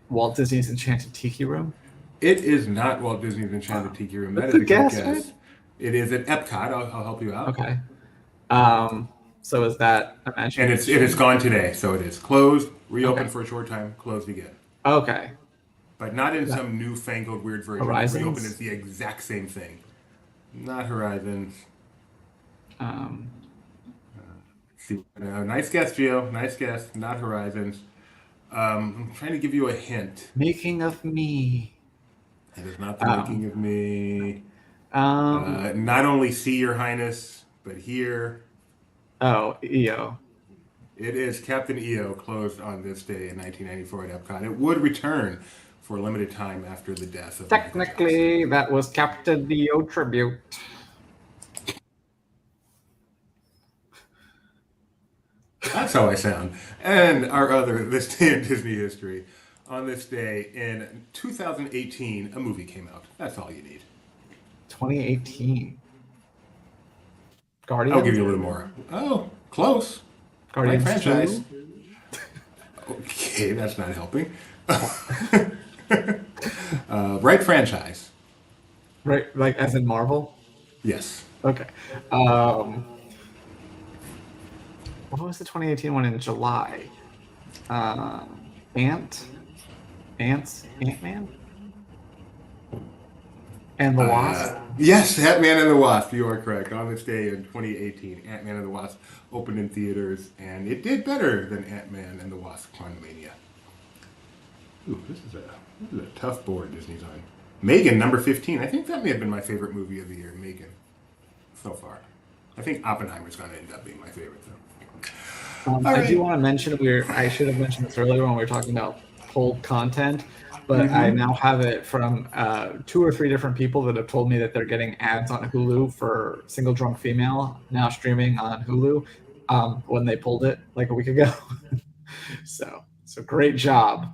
Walt Disney's Enchanted Tiki Room? It is not Walt Disney's Enchanted Tiki Room. That is a good guess. Right? It is at Epcot. I'll help you out. Okay. So is that And it is gone today. So it is closed, reopened for a short time, closed again. Okay. But not in some newfangled weird version. Horizons? Reopened is the exact same thing. Not Horizons. Nice guess, Gio. Nice guess. Not Horizons. I'm trying to give you a hint. Making of Me. It is not the Making of Me. Not only see Your Highness, but hear. Oh, EO. It is Captain EO, closed on this day in 1994 at Epcot. It would return for a limited time after the death of Technically, that was Captain EO tribute. That's how I sound. And our other This Day in Disney History. On this day in 2018, a movie came out. That's all you need. 2018. Guardians? I'll give you a little more. Oh, close. Guardians right franchise. Okay, that's not helping. Right franchise. Right, like as in Marvel? Yes. Okay. What was the 2018 one in July? Ant-Man? And the Wasp? Yes, Ant-Man and the Wasp. You are correct. On this day in 2018, Ant-Man and the Wasp opened in theaters, and it did better than Ant-Man and the Wasp: Quantumania. Ooh, this is a tough board Disney's on. Megan, number 15. I think that may have been my favorite movie of the year, Megan, so far. I think Oppenheimer's going to end up being my favorite, though. I do want to mention, I should have mentioned this earlier when we were talking about pulled content, but I now have it from 2 or 3 different people that have told me that they're getting ads on Hulu for Single Drunk Female, now streaming on Hulu, when they pulled it like a week ago. So great job.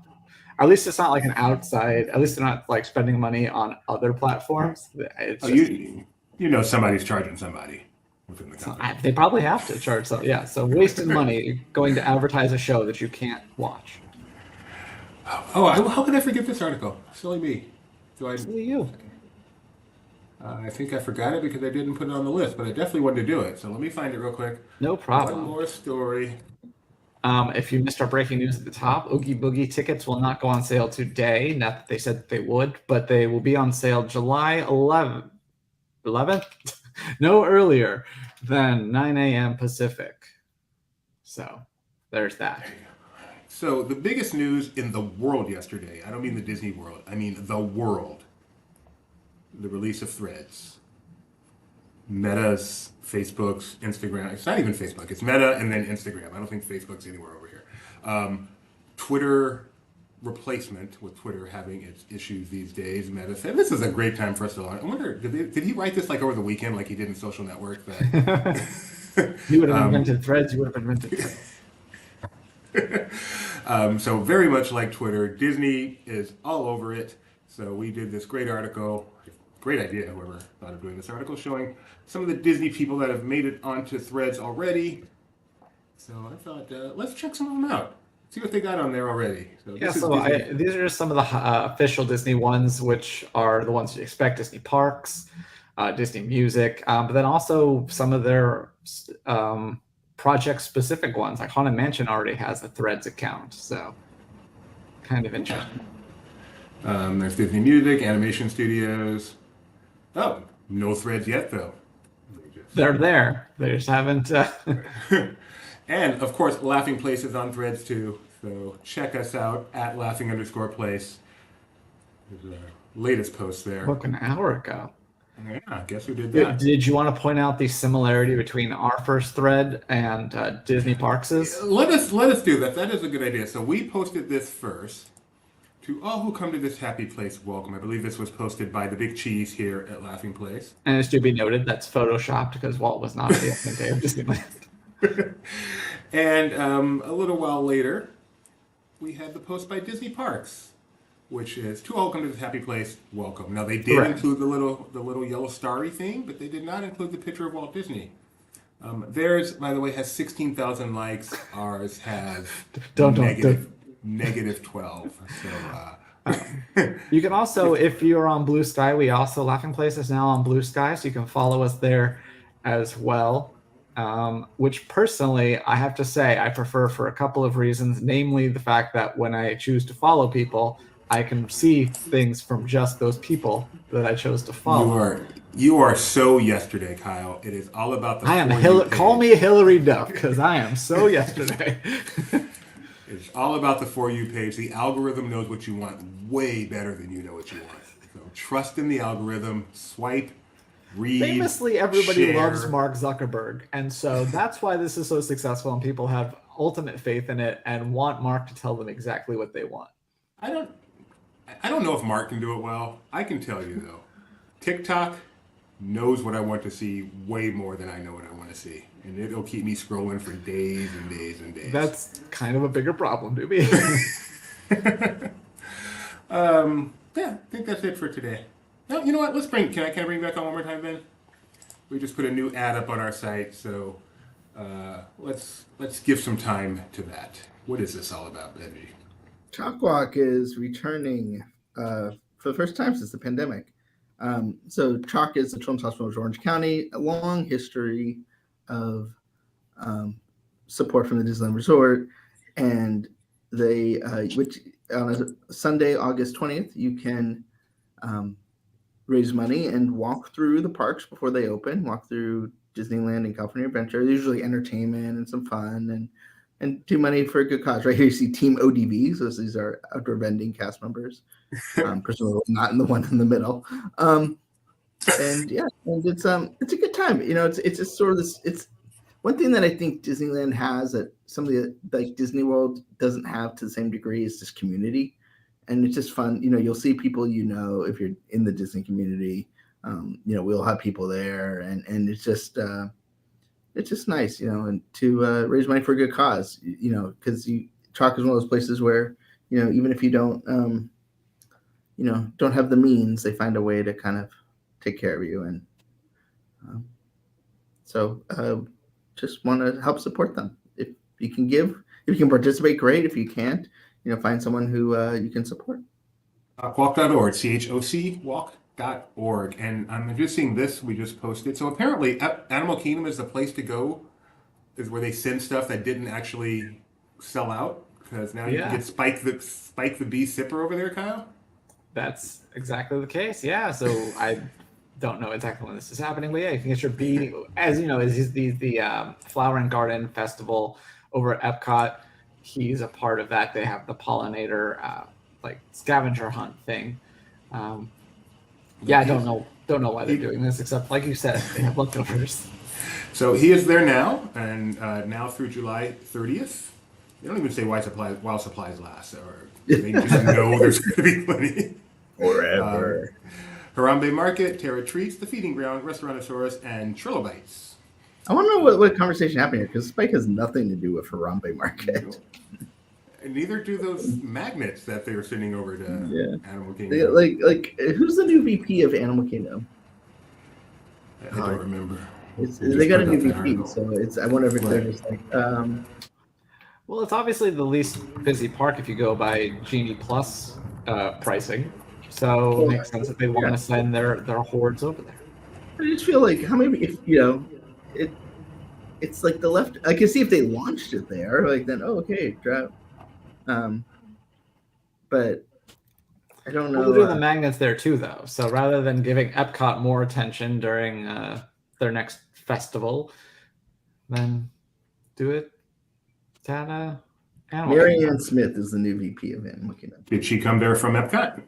At least it's not like an outside, at least they're not like spending money on other platforms. It's you know somebody's charging somebody within the company. They probably have to charge some, yeah. So wasting money going to advertise a show that you can't watch. Oh, how could I forget this article? Silly me. Silly you. I think I forgot it because I didn't put it on the list, but I definitely wanted to do it. So let me find it real quick. No problem. One more story. If you missed our breaking news at the top, Oogie Boogie tickets will not go on sale today. Not that they said that they would, but they will be on sale July 11th. 11th? No earlier than 9 a.m. Pacific. So there's that. So the biggest news in the world yesterday, I don't mean the Disney world, I mean the world. The release of Threads. Meta's, Facebook's, Instagram. It's not even Facebook. It's Meta and then Instagram. I don't think Facebook's anywhere over here. Twitter replacement, with Twitter having its issues these days. Meta said this is a great time for us to launch. I wonder, did he write this like over the weekend, like he did in Social Network? That You would have invented Threads. You would have invented Threads. So very much like Twitter, Disney is all over it. So we did this great article. Great idea, whoever thought of doing this article, showing some of the Disney people that have made it onto Threads already. So I thought, let's check some of them out. See what they got on there already. So Yeah, these are just some of the official Disney ones, which are the ones you expect: Disney Parks, Disney Music, but then also some of their project-specific ones. Like Haunted Mansion already has a Threads account, so kind of interesting. There's Disney Music, Animation Studios. Oh, no Threads yet, though. They're there. They just haven't. And, of course, Laughing Place is on Threads, too. So check us out at laughing_place. There's our latest post there. Look, an hour ago. Yeah, guess who did that? Did you want to point out the similarity between our first thread and Disney Parks's? Let us do that. That is a good idea. So we posted this first. To all who come to this happy place, welcome. I believe this was posted by the Big Cheese here at Laughing Place. And it's to be noted that's photoshopped because Walt was not at the opening day of Disneyland. And a little while later, we had the post by Disney Parks, which is to all who come to this happy place, welcome. Now they did include the little yellow starry thing, but they did not include the picture of Walt Disney. Theirs, by the way, has 16,000 likes. Ours has negative 12. So you can also, if you're on Blue Sky, we also Laughing Place is now on Blue Sky, so you can follow us there as well. Which personally, I have to say, I prefer for a couple of reasons, namely the fact that when I choose to follow people, I can see things from just those people that I chose to follow. You are so yesterday, Kyle. It is all about the. I am call me Hillary Duff because I am so yesterday. It's all about the For You page. The algorithm knows what you want way better than you know what you want. So trust in the algorithm. Swipe, read. Famously, everybody share. loves Mark Zuckerberg, and so that's why this is so successful, and people have ultimate faith in it and want Mark to tell them exactly what they want. I don't know if Mark can do it well. I can tell you though, TikTok knows what I want to see way more than I know what I want to see. And it'll keep me scrolling for days and days and days. That's kind of a bigger problem to me. Yeah, I think that's it for today. No, you know what? Can I bring back on one more time, Ben? We just put a new ad up on our site, so let's give some time to that. What is this all about, Benji? Chalk Walk is returning for the first time since the pandemic. So Chalk is the Children's Hospital of Orange County, a long history of support from the Disneyland Resort, and they which on a Sunday, August 20th, you can raise money and walk through the parks before they open, walk through Disneyland and California Adventure. There's usually entertainment and some fun and do money for a good cause. Right here you see Team ODV, so these are outdoor vending cast members, presumably not in the one in the middle. And yeah, and it's a good time. You know, it's just sort of this. It's one thing that I think Disneyland has that some of the like Disney World doesn't have to the same degree is just community, and it's just fun. You know, you'll see people if you're in the Disney community. You know, we'll have people there, and it's just nice, you know, and to raise money for a good cause. You know, because Chalk is one of those places where even if you don't don't have the means, they find a way to kind of take care of you, and so just want to help support them. If you can give, if you can participate, great. If you can't, find someone who you can support. Walk.org, CHOC, walk.org. animalkingdom.org, and I'm just seeing this we just posted. So apparently, Animal Kingdom is the place to go, is where they send stuff that didn't actually sell out, because now you can Yeah. get Spike the Bee Sipper over there, Kyle. That's exactly the case. Yeah. So I don't know exactly when this is happening, but yeah, you can get your bee. As you know, is the Flower and Garden Festival over at Epcot. He's a part of that. They have the pollinator like scavenger hunt thing. Yeah, I don't know why they're doing this, except like you said, they have leftovers. So he is there now, and now through July 30th. They don't even say while supplies last, or they just know there's going to be plenty. Forever. Harambe Market, Terra Treats, The Feeding Ground, Restaurantosaurus, and Trilobites. I want to know what conversation happened here, because Spike has nothing to do with Harambe Market. And neither do those magnets that they were sending over to Animal Kingdom. Like who's the new VP of Animal Kingdom? I don't remember. They got a new VP, so I wonder if they're just like. Well, it's obviously the least busy park if you go by Genie Plus pricing, so it makes sense that they want to send their hordes over there. I just feel like how maybe if it's like the left. I can see if they launched it there, like then okay, drop. But I don't know. We'll do the magnets there too, though. So rather than giving Epcot more attention during their next festival, then do it at Animal Mary Kingdom. Ann Smith is the new VP of Animal Kingdom. Did she come there from Epcot?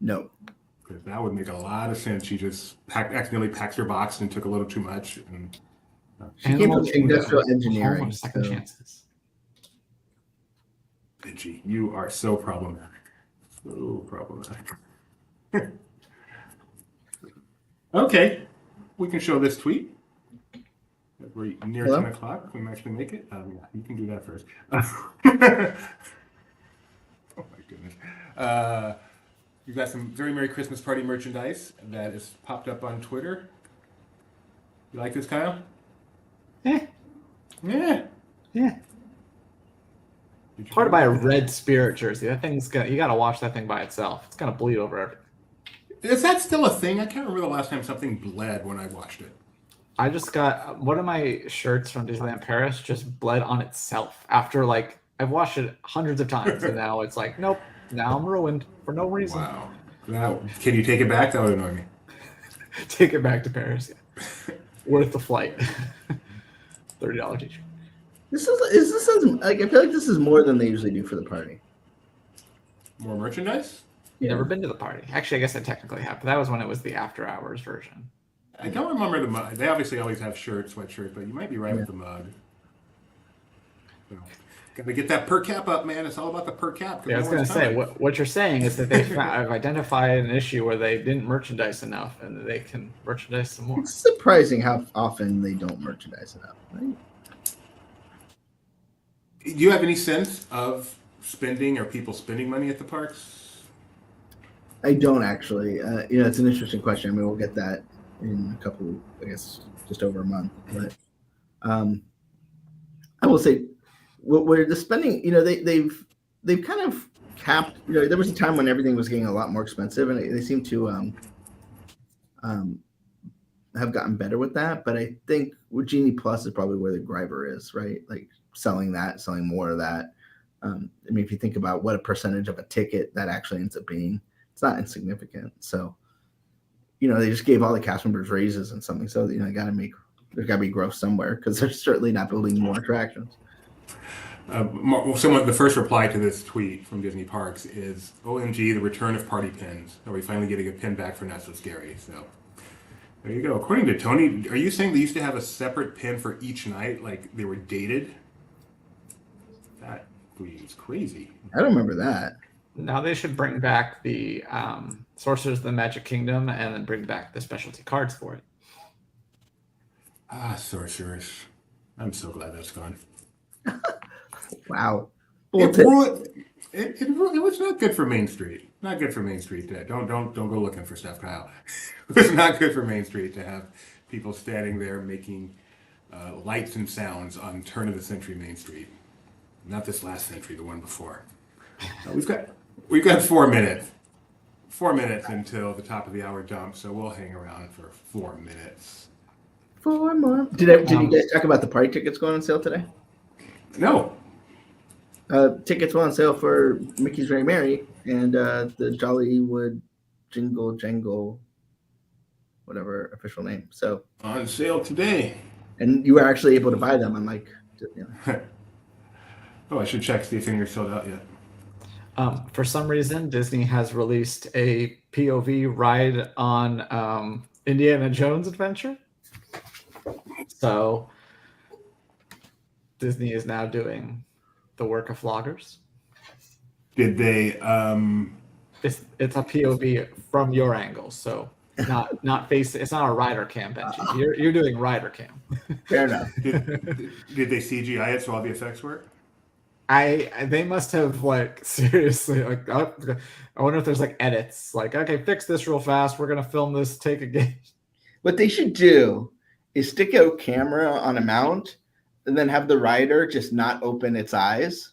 No. Because that would make a lot of sense. She just accidentally packed her box and took a little too much. And, she came from industrial engineering. Second chances. Benji, you are so problematic. So problematic. Okay, we can show this tweet. We're near 10 o'clock. We can actually make it. Yeah, you can do that first. Oh my goodness. You've got some very Merry Christmas Party merchandise that is popped up on Twitter. You like this, Kyle? Yeah. Yeah. Part of by a red Spirit jersey. That thing's you got to watch that thing by itself. It's gonna bleed over everything. Is that still a thing? I can't remember the last time something bled when I watched it. I just got one of my shirts from Disneyland Paris just bled on itself after like I've watched it hundreds of times and now it's like nope, now I'm ruined for no reason. Wow. Now, can you take it back? That would annoy me. Take it back to Paris. Yeah. Worth the flight. $30 each. This like I feel like this is more than they usually do for the party. More merchandise? Never been to the party. Actually, I guess I technically have, but that was when it was the after hours version. I don't remember the mug. They obviously always have shirts, sweatshirts, but you might be right with the mug. So, gotta get that per cap up, man. It's all about the per cap. Yeah, I was going to say, what you're saying is that they've identified an issue where they didn't merchandise enough and they can merchandise some more. It's surprising how often they don't merchandise enough, right? Do you have any sense of spending or people spending money at the parks? I don't actually. It's an interesting question. I mean, we'll get that in a couple, I guess, just over a month. But I will say, where the spending, they've kind of capped. There was a time when everything was getting a lot more expensive, and they seem to have gotten better with that. But I think with Genie Plus is probably where the driver is, right? Like selling more of that. I mean, if you think about what a percentage of a ticket that actually ends up being, it's not insignificant. So, they just gave all the cast members raises and something. So, there's got to be growth somewhere because they're certainly not building more attractions. The first reply to this tweet from Disney Parks is, OMG, the return of party pins. Are we finally getting a pin back for Not So Scary? So, there you go. According to Tony, are you saying they used to have a separate pin for each night? Like they were dated? That tweet is crazy. I don't remember that. Now they should bring back the Sorcerers of the Magic Kingdom and then bring back the specialty cards for it. Sorcerers. I'm so glad that's gone. Wow. It was not good for Main Street. Not good for Main Street. Don't go looking for stuff, Kyle. It was not good for Main Street to have people standing there making lights and sounds on turn of the century Main Street. Not this last century, the one before. We've got 4 minutes. 4 minutes until the top of the hour dump, so we'll hang around for 4 minutes. 4 more. Did you guys talk about the party tickets going on sale today? No. Tickets went on sale for Mickey's Very Merry and the Jollywood Jingle Jangle, whatever official name. So on sale today. And you were actually able to buy them, unlike. Oh, I should check, see if they're sold out yet. For some reason, Disney has released a POV ride on Indiana Jones Adventure. So Disney is now doing the work of vloggers. Did they? It's a POV from your angle, so not face. It's not a rider cam, Benji. You're doing rider cam. Fair enough. Did they CGI it so all the effects work? They must have seriously I wonder if there's edits okay, fix this real fast. We're gonna film this. Take again. What they should do is stick a camera on a mount and then have the rider just not open his eyes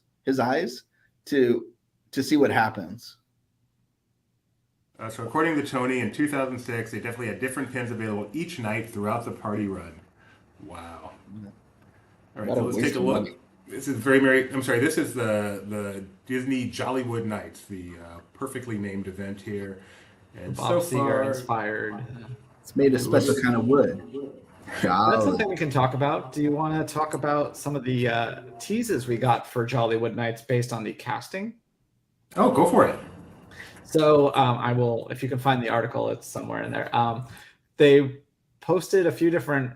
to see what happens. So according to Tony, in 2006, they definitely had different pins available each night throughout the party run. Wow. All right, so let's take a look. This is Very Merry. I'm sorry. This is the Disney Jollywood Nights, the perfectly named event here. And Bob so Seger far, inspired. It's made of special kind of wood. That's something we can talk about. Do you want to talk about some of the teases we got for Jollywood Nights based on the casting? Oh, go for it. So I will, if you can find the article, it's somewhere in there. They posted a few different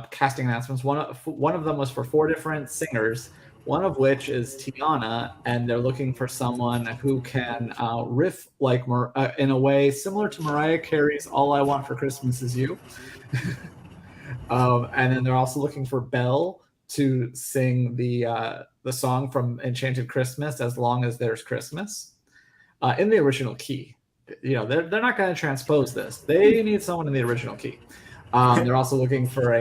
casting announcements. One of them was for 4 different singers, one of which is Tiana, and they're looking for someone who can riff in a way similar to Mariah Carey's "All I Want for Christmas Is You." And then they're also looking for Belle to sing the song from Enchanted Christmas, "As Long as There's Christmas," in the original key. They're not going to transpose this. They need someone in the original key. They're also looking for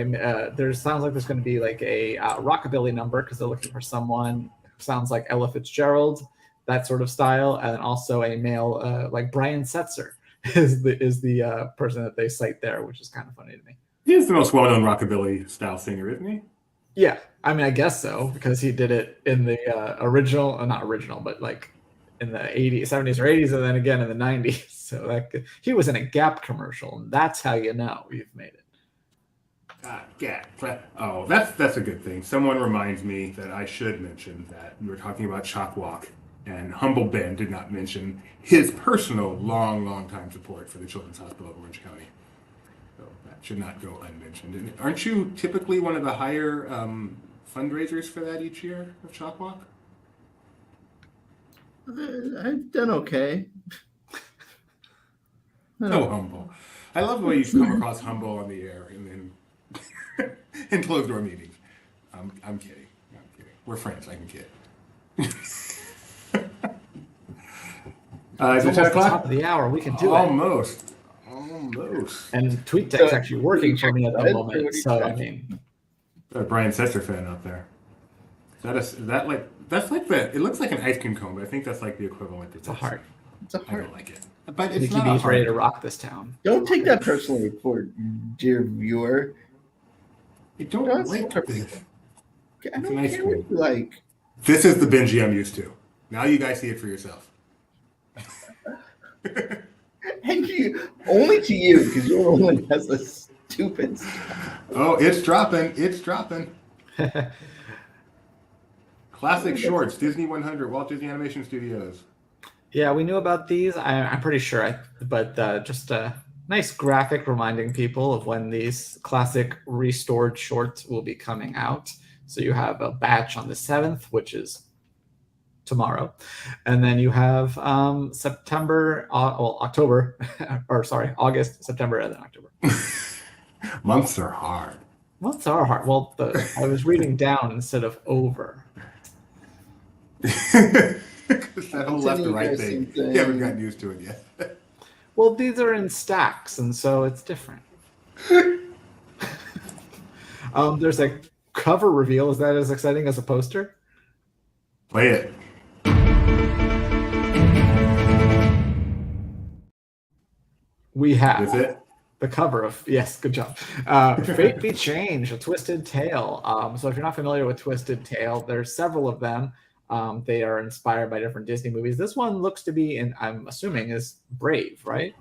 sounds like there's going to be a rockabilly number because they're looking for someone who sounds like Ella Fitzgerald, that sort of style, and also a male like Brian Setzer is the person that they cite there, which is kind of funny to me. He's the most well-known rockabilly style singer, isn't he? Yeah, I mean, I guess so, because he did it in the not original, but in the 80s, 70s or 80s, and then again in the 90s. So he was in a Gap commercial, and that's how you know you've made it. Gap. Oh, that's a good thing. Someone reminds me that I should mention that we were talking about Chalk Walk, and Humble Ben did not mention his personal long time support for the Children's Hospital of Orange County. So that should not go unmentioned. And aren't you typically one of the higher fundraisers for that each year of Chalk Walk? I've done okay. So humble. I love the way you come across humble on the air and then in closed door meetings. I'm kidding. We're friends. I can kid. Is it 10 o'clock? Top of the hour. We can do Almost. And TweetDeck's actually working for me at the moment. So I mean, a Brian Setzer fan out there. Is that it looks like an ice cream cone, but I think that's the equivalent. It's a heart. It's a heart. I don't like it. But it's Mickey not D's ready to rock this town. Don't take that personally, poor dear viewer. I don't like this. I don't care what you like. This is the Benji I'm used to. Now you guys see it for yourself. And only to you, because you're the one that has the stupid stuff. Oh, it's dropping. Classic shorts, Disney 100, Walt Disney Animation Studios. Yeah, we knew about these. I'm pretty sure, but just a nice graphic reminding people of when these classic restored shorts will be coming out. So you have a batch on the 7th, which is tomorrow, and then you have August, September, and then October. Months are hard. Well, I was reading down instead of over. That whole left to right thing. You haven't gotten used to it yet. Well, these are in stacks, and so it's different. There's a cover reveal. Is that as exciting as a poster? Play it. We have Is it? the cover of, yes, good job. Fate Be Change, A Twisted Tale. So if you're not familiar with Twisted Tale, there's several of them. They are inspired by different Disney movies. This one looks to be, and I'm assuming, is Brave, right?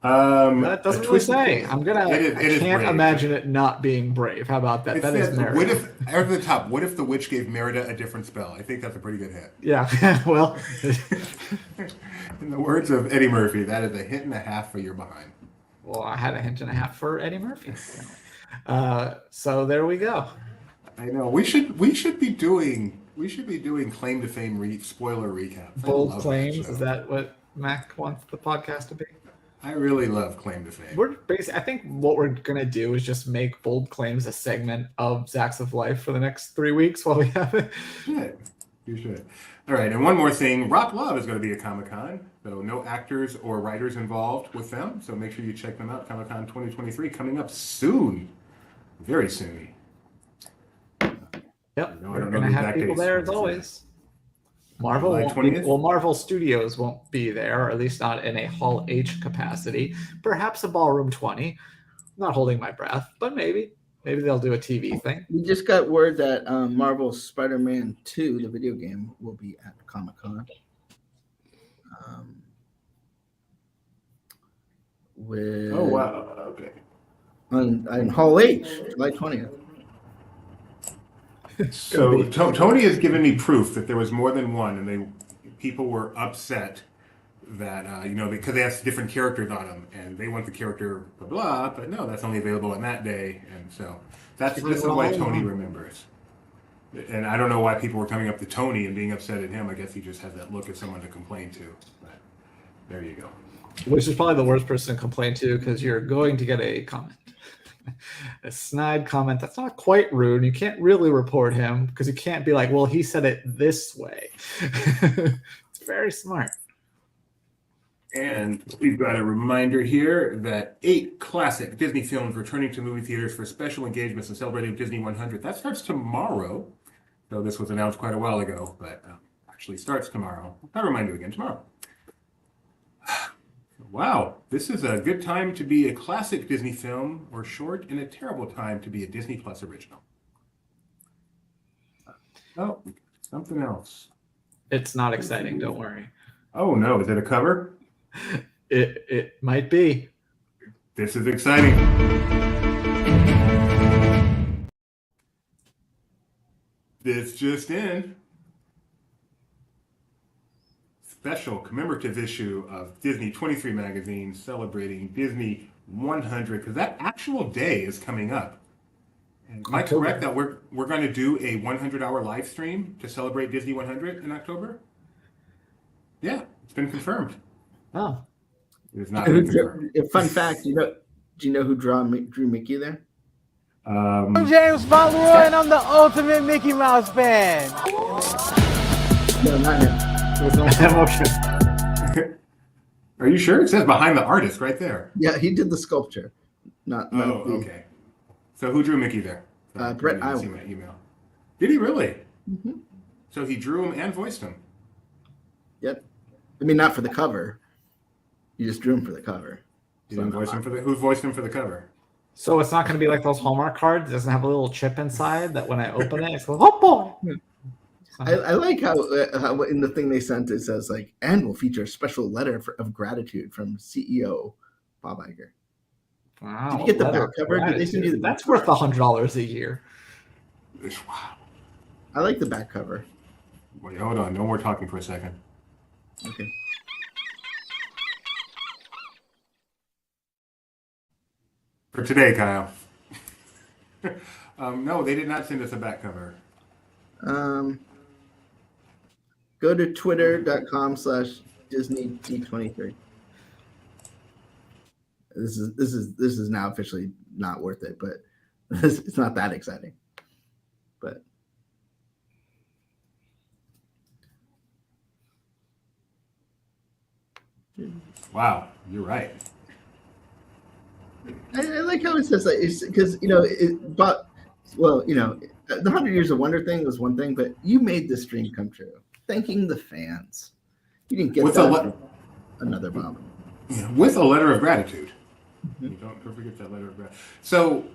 That doesn't really say. I can't imagine it not being Brave. How about that? That is Merida. What if, over the top, what if the witch gave Merida a different spell? I think that's a pretty good hit. Yeah, well. In the words of Eddie Murphy, that is a hit and a half for your behind. Well, I had a hint and a half for Eddie Murphy. So there we go. I know we should be doing claim to fame spoiler recaps. Bold claims, is that what Mac wants the podcast to be? I really love claim to fame. I think what we're gonna do is just make bold claims a segment of Zacks of Life for the next 3 weeks while we have it. You should. All right, and one more thing. Rock Love is going to be at Comic-Con, so no actors or writers involved with them, so make sure you check them out. Comic-Con 2023 coming up soon. Very soon. Yep, we're going to have people there as always. Marvel July 20th? Marvel Studios won't be there, or at least not in a Hall H capacity. Perhaps a Ballroom 20. I'm not holding my breath, but maybe. Maybe they'll do a TV thing. We just got word that Marvel's Spider-Man 2, the video game, will be at Comic-Con. Oh, wow. Okay. On Hall H, July 20th. So Tony has given me proof that there was more than one, and people were upset that because they have different characters on them, and they want the character blah blah, but no, that's only available on that day, and so this is why Tony remembers. And I don't know why people were coming up to Tony and being upset at him. I guess he just has that look of someone to complain to. But there you go. Which is probably the worst person to complain to, because you're going to get a comment. A snide comment that's not quite rude. You can't really report him because you can't be like, well, he said it this way. It's very smart. And we've got a reminder here that 8 classic Disney films returning to movie theaters for special engagements and celebrating Disney 100. That starts tomorrow. So this was announced quite a while ago, but actually starts tomorrow. I'll remind you again tomorrow. Wow, this is a good time to be a classic Disney film or short, and a terrible time to be a Disney Plus original. Oh, something else. It's not exciting, don't worry. Oh no, is it a cover? It might be. This is exciting. This just in. Special commemorative issue of Disney 23 magazine celebrating Disney 100, because that actual day is coming up. And am I correct that we're going to do a 100-hour live stream to celebrate Disney 100 in October? Yeah, it's been confirmed. Oh. It is not been confirmed. Fun fact, do you know who drew Mickey there? I'm James Fauntleroy, and I'm the ultimate Mickey Mouse fan. No, not him. Are you sure? It says behind the artist right there. Yeah, he did the sculpture. Okay. So who drew Mickey there? Brett I didn't see my email. Did he really? Mm-hmm. So he drew him and voiced him. Yep. I mean, not for the cover. You just drew him for the cover. You didn't voice him for who voiced him for the cover? So it's not going to be like those Hallmark cards. It doesn't have a little chip inside that when I open it, it's like, oh boy. I like how in the thing they sent it says like, and will feature a special letter of gratitude from CEO Bob Iger. Wow. Did you get the back cover? Did they send you the back That's worth $100 a year. Wow. I like the back cover. Wait, hold on. No more talking for a second. Okay. For today, Kyle. No, they did not send us a back cover. Go to twitter.com/DisneyT23. This is now officially not worth it, but it's not that exciting. But wow, you're right. I like how it says that, because but the 100 Years of Wonder thing was one thing, but you made this dream come true. Thanking the fans. You didn't get another Bob. with a letter of gratitude. You don't forget that letter of gratitude. So,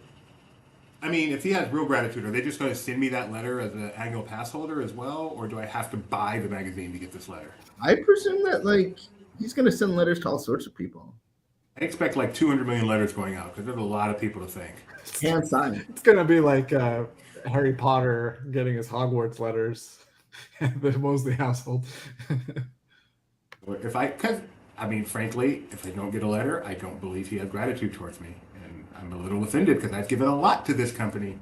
I mean, if he has real gratitude, are they just going to send me that letter as an annual pass holder as well, or do I have to buy the magazine to get this letter? I presume that like he's going to send letters to all sorts of people. I expect like 200 million letters going out because there's a lot of people to thank. Hand sign. It's gonna be like Harry Potter getting his Hogwarts letters, the Mosley household. Because I mean, frankly, if I don't get a letter, I don't believe he has gratitude towards me, and I'm a little offended because I've given a lot to this company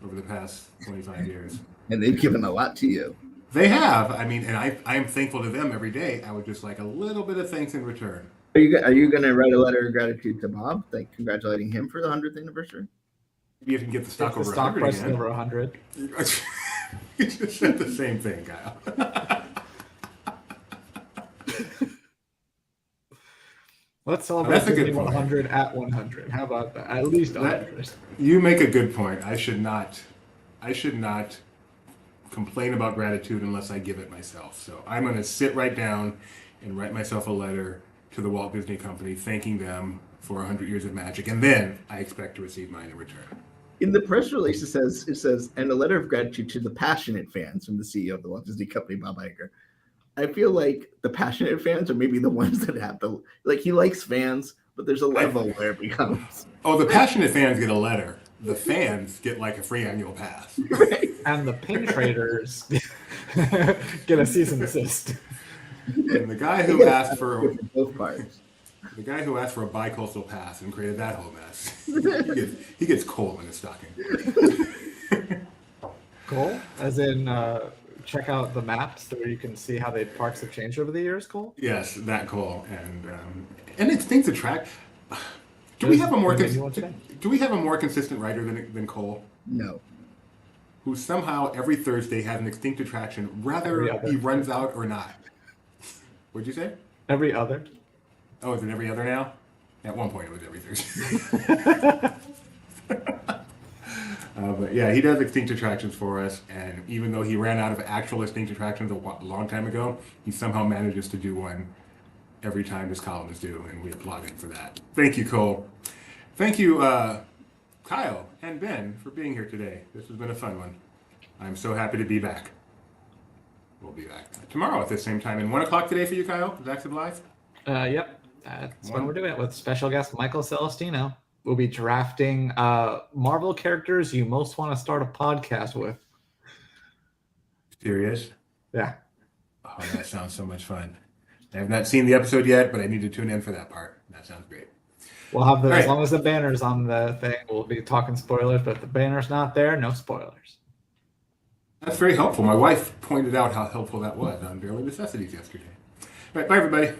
over the past 25 years. And they've given a lot to you. They have. I mean, and I am thankful to them every day. I would just like a little bit of thanks in return. Are you going to write a letter of gratitude to Bob, like congratulating him for the 100th anniversary? Maybe you can get the stock over 100 stock price again. over 100. You just said the same thing, Kyle. Let's celebrate That's a good 100 at 100. How about that? At least 100. You make a good point. I should not complain about gratitude unless I give it myself. So I'm going to sit right down and write myself a letter to the Walt Disney Company thanking them for 100 years of magic, and then I expect to receive mine in return. In the press release, it says, and a letter of gratitude to the passionate fans from the CEO of the Walt Disney Company, Bob Iger. I feel like the passionate fans are maybe the ones that have the, like, he likes fans, but there's a level where it becomes. Oh, the passionate fans get a letter. The fans get like a free annual pass. Right. And the pin traders get a cease and desist. And the guy who asked for both parts. The guy who asked for a bi-coastal pass and created that whole mess, he gets coal in his stocking. Coal? As in, check out the maps where you can see how the parks have changed over the years, Cole? Yes, that coal. And it's things to track. Do we have a more consistent writer than Cole? No. Who somehow every Thursday has an extinct attraction, whether he runs out or not. What'd you say? Every other. Oh, is it every other now? At one point it was every Thursday. But yeah, he does extinct attractions for us, and even though he ran out of actual extinct attractions a long time ago, he somehow manages to do one every time his column is due, and we applaud him for that. Thank you, Cole. Thank you, Kyle and Ben, for being here today. This has been a fun one. I'm so happy to be back. We'll be back tomorrow at the same time. And 1 o'clock today for you, Kyle? Is Active Live? Yep. That's when we're doing it with special guest Michael Celestino. We'll be drafting Marvel characters you most want to start a podcast with. Serious? Yeah. Oh, that sounds so much fun. I have not seen the episode yet, but I need to tune in for that part. That sounds great. We'll have as long as the banner's on the thing, we'll be talking spoilers, but if the banner's not there, no spoilers. That's very helpful. My wife pointed out how helpful that was on Barely Necessities yesterday. All right, bye, everybody.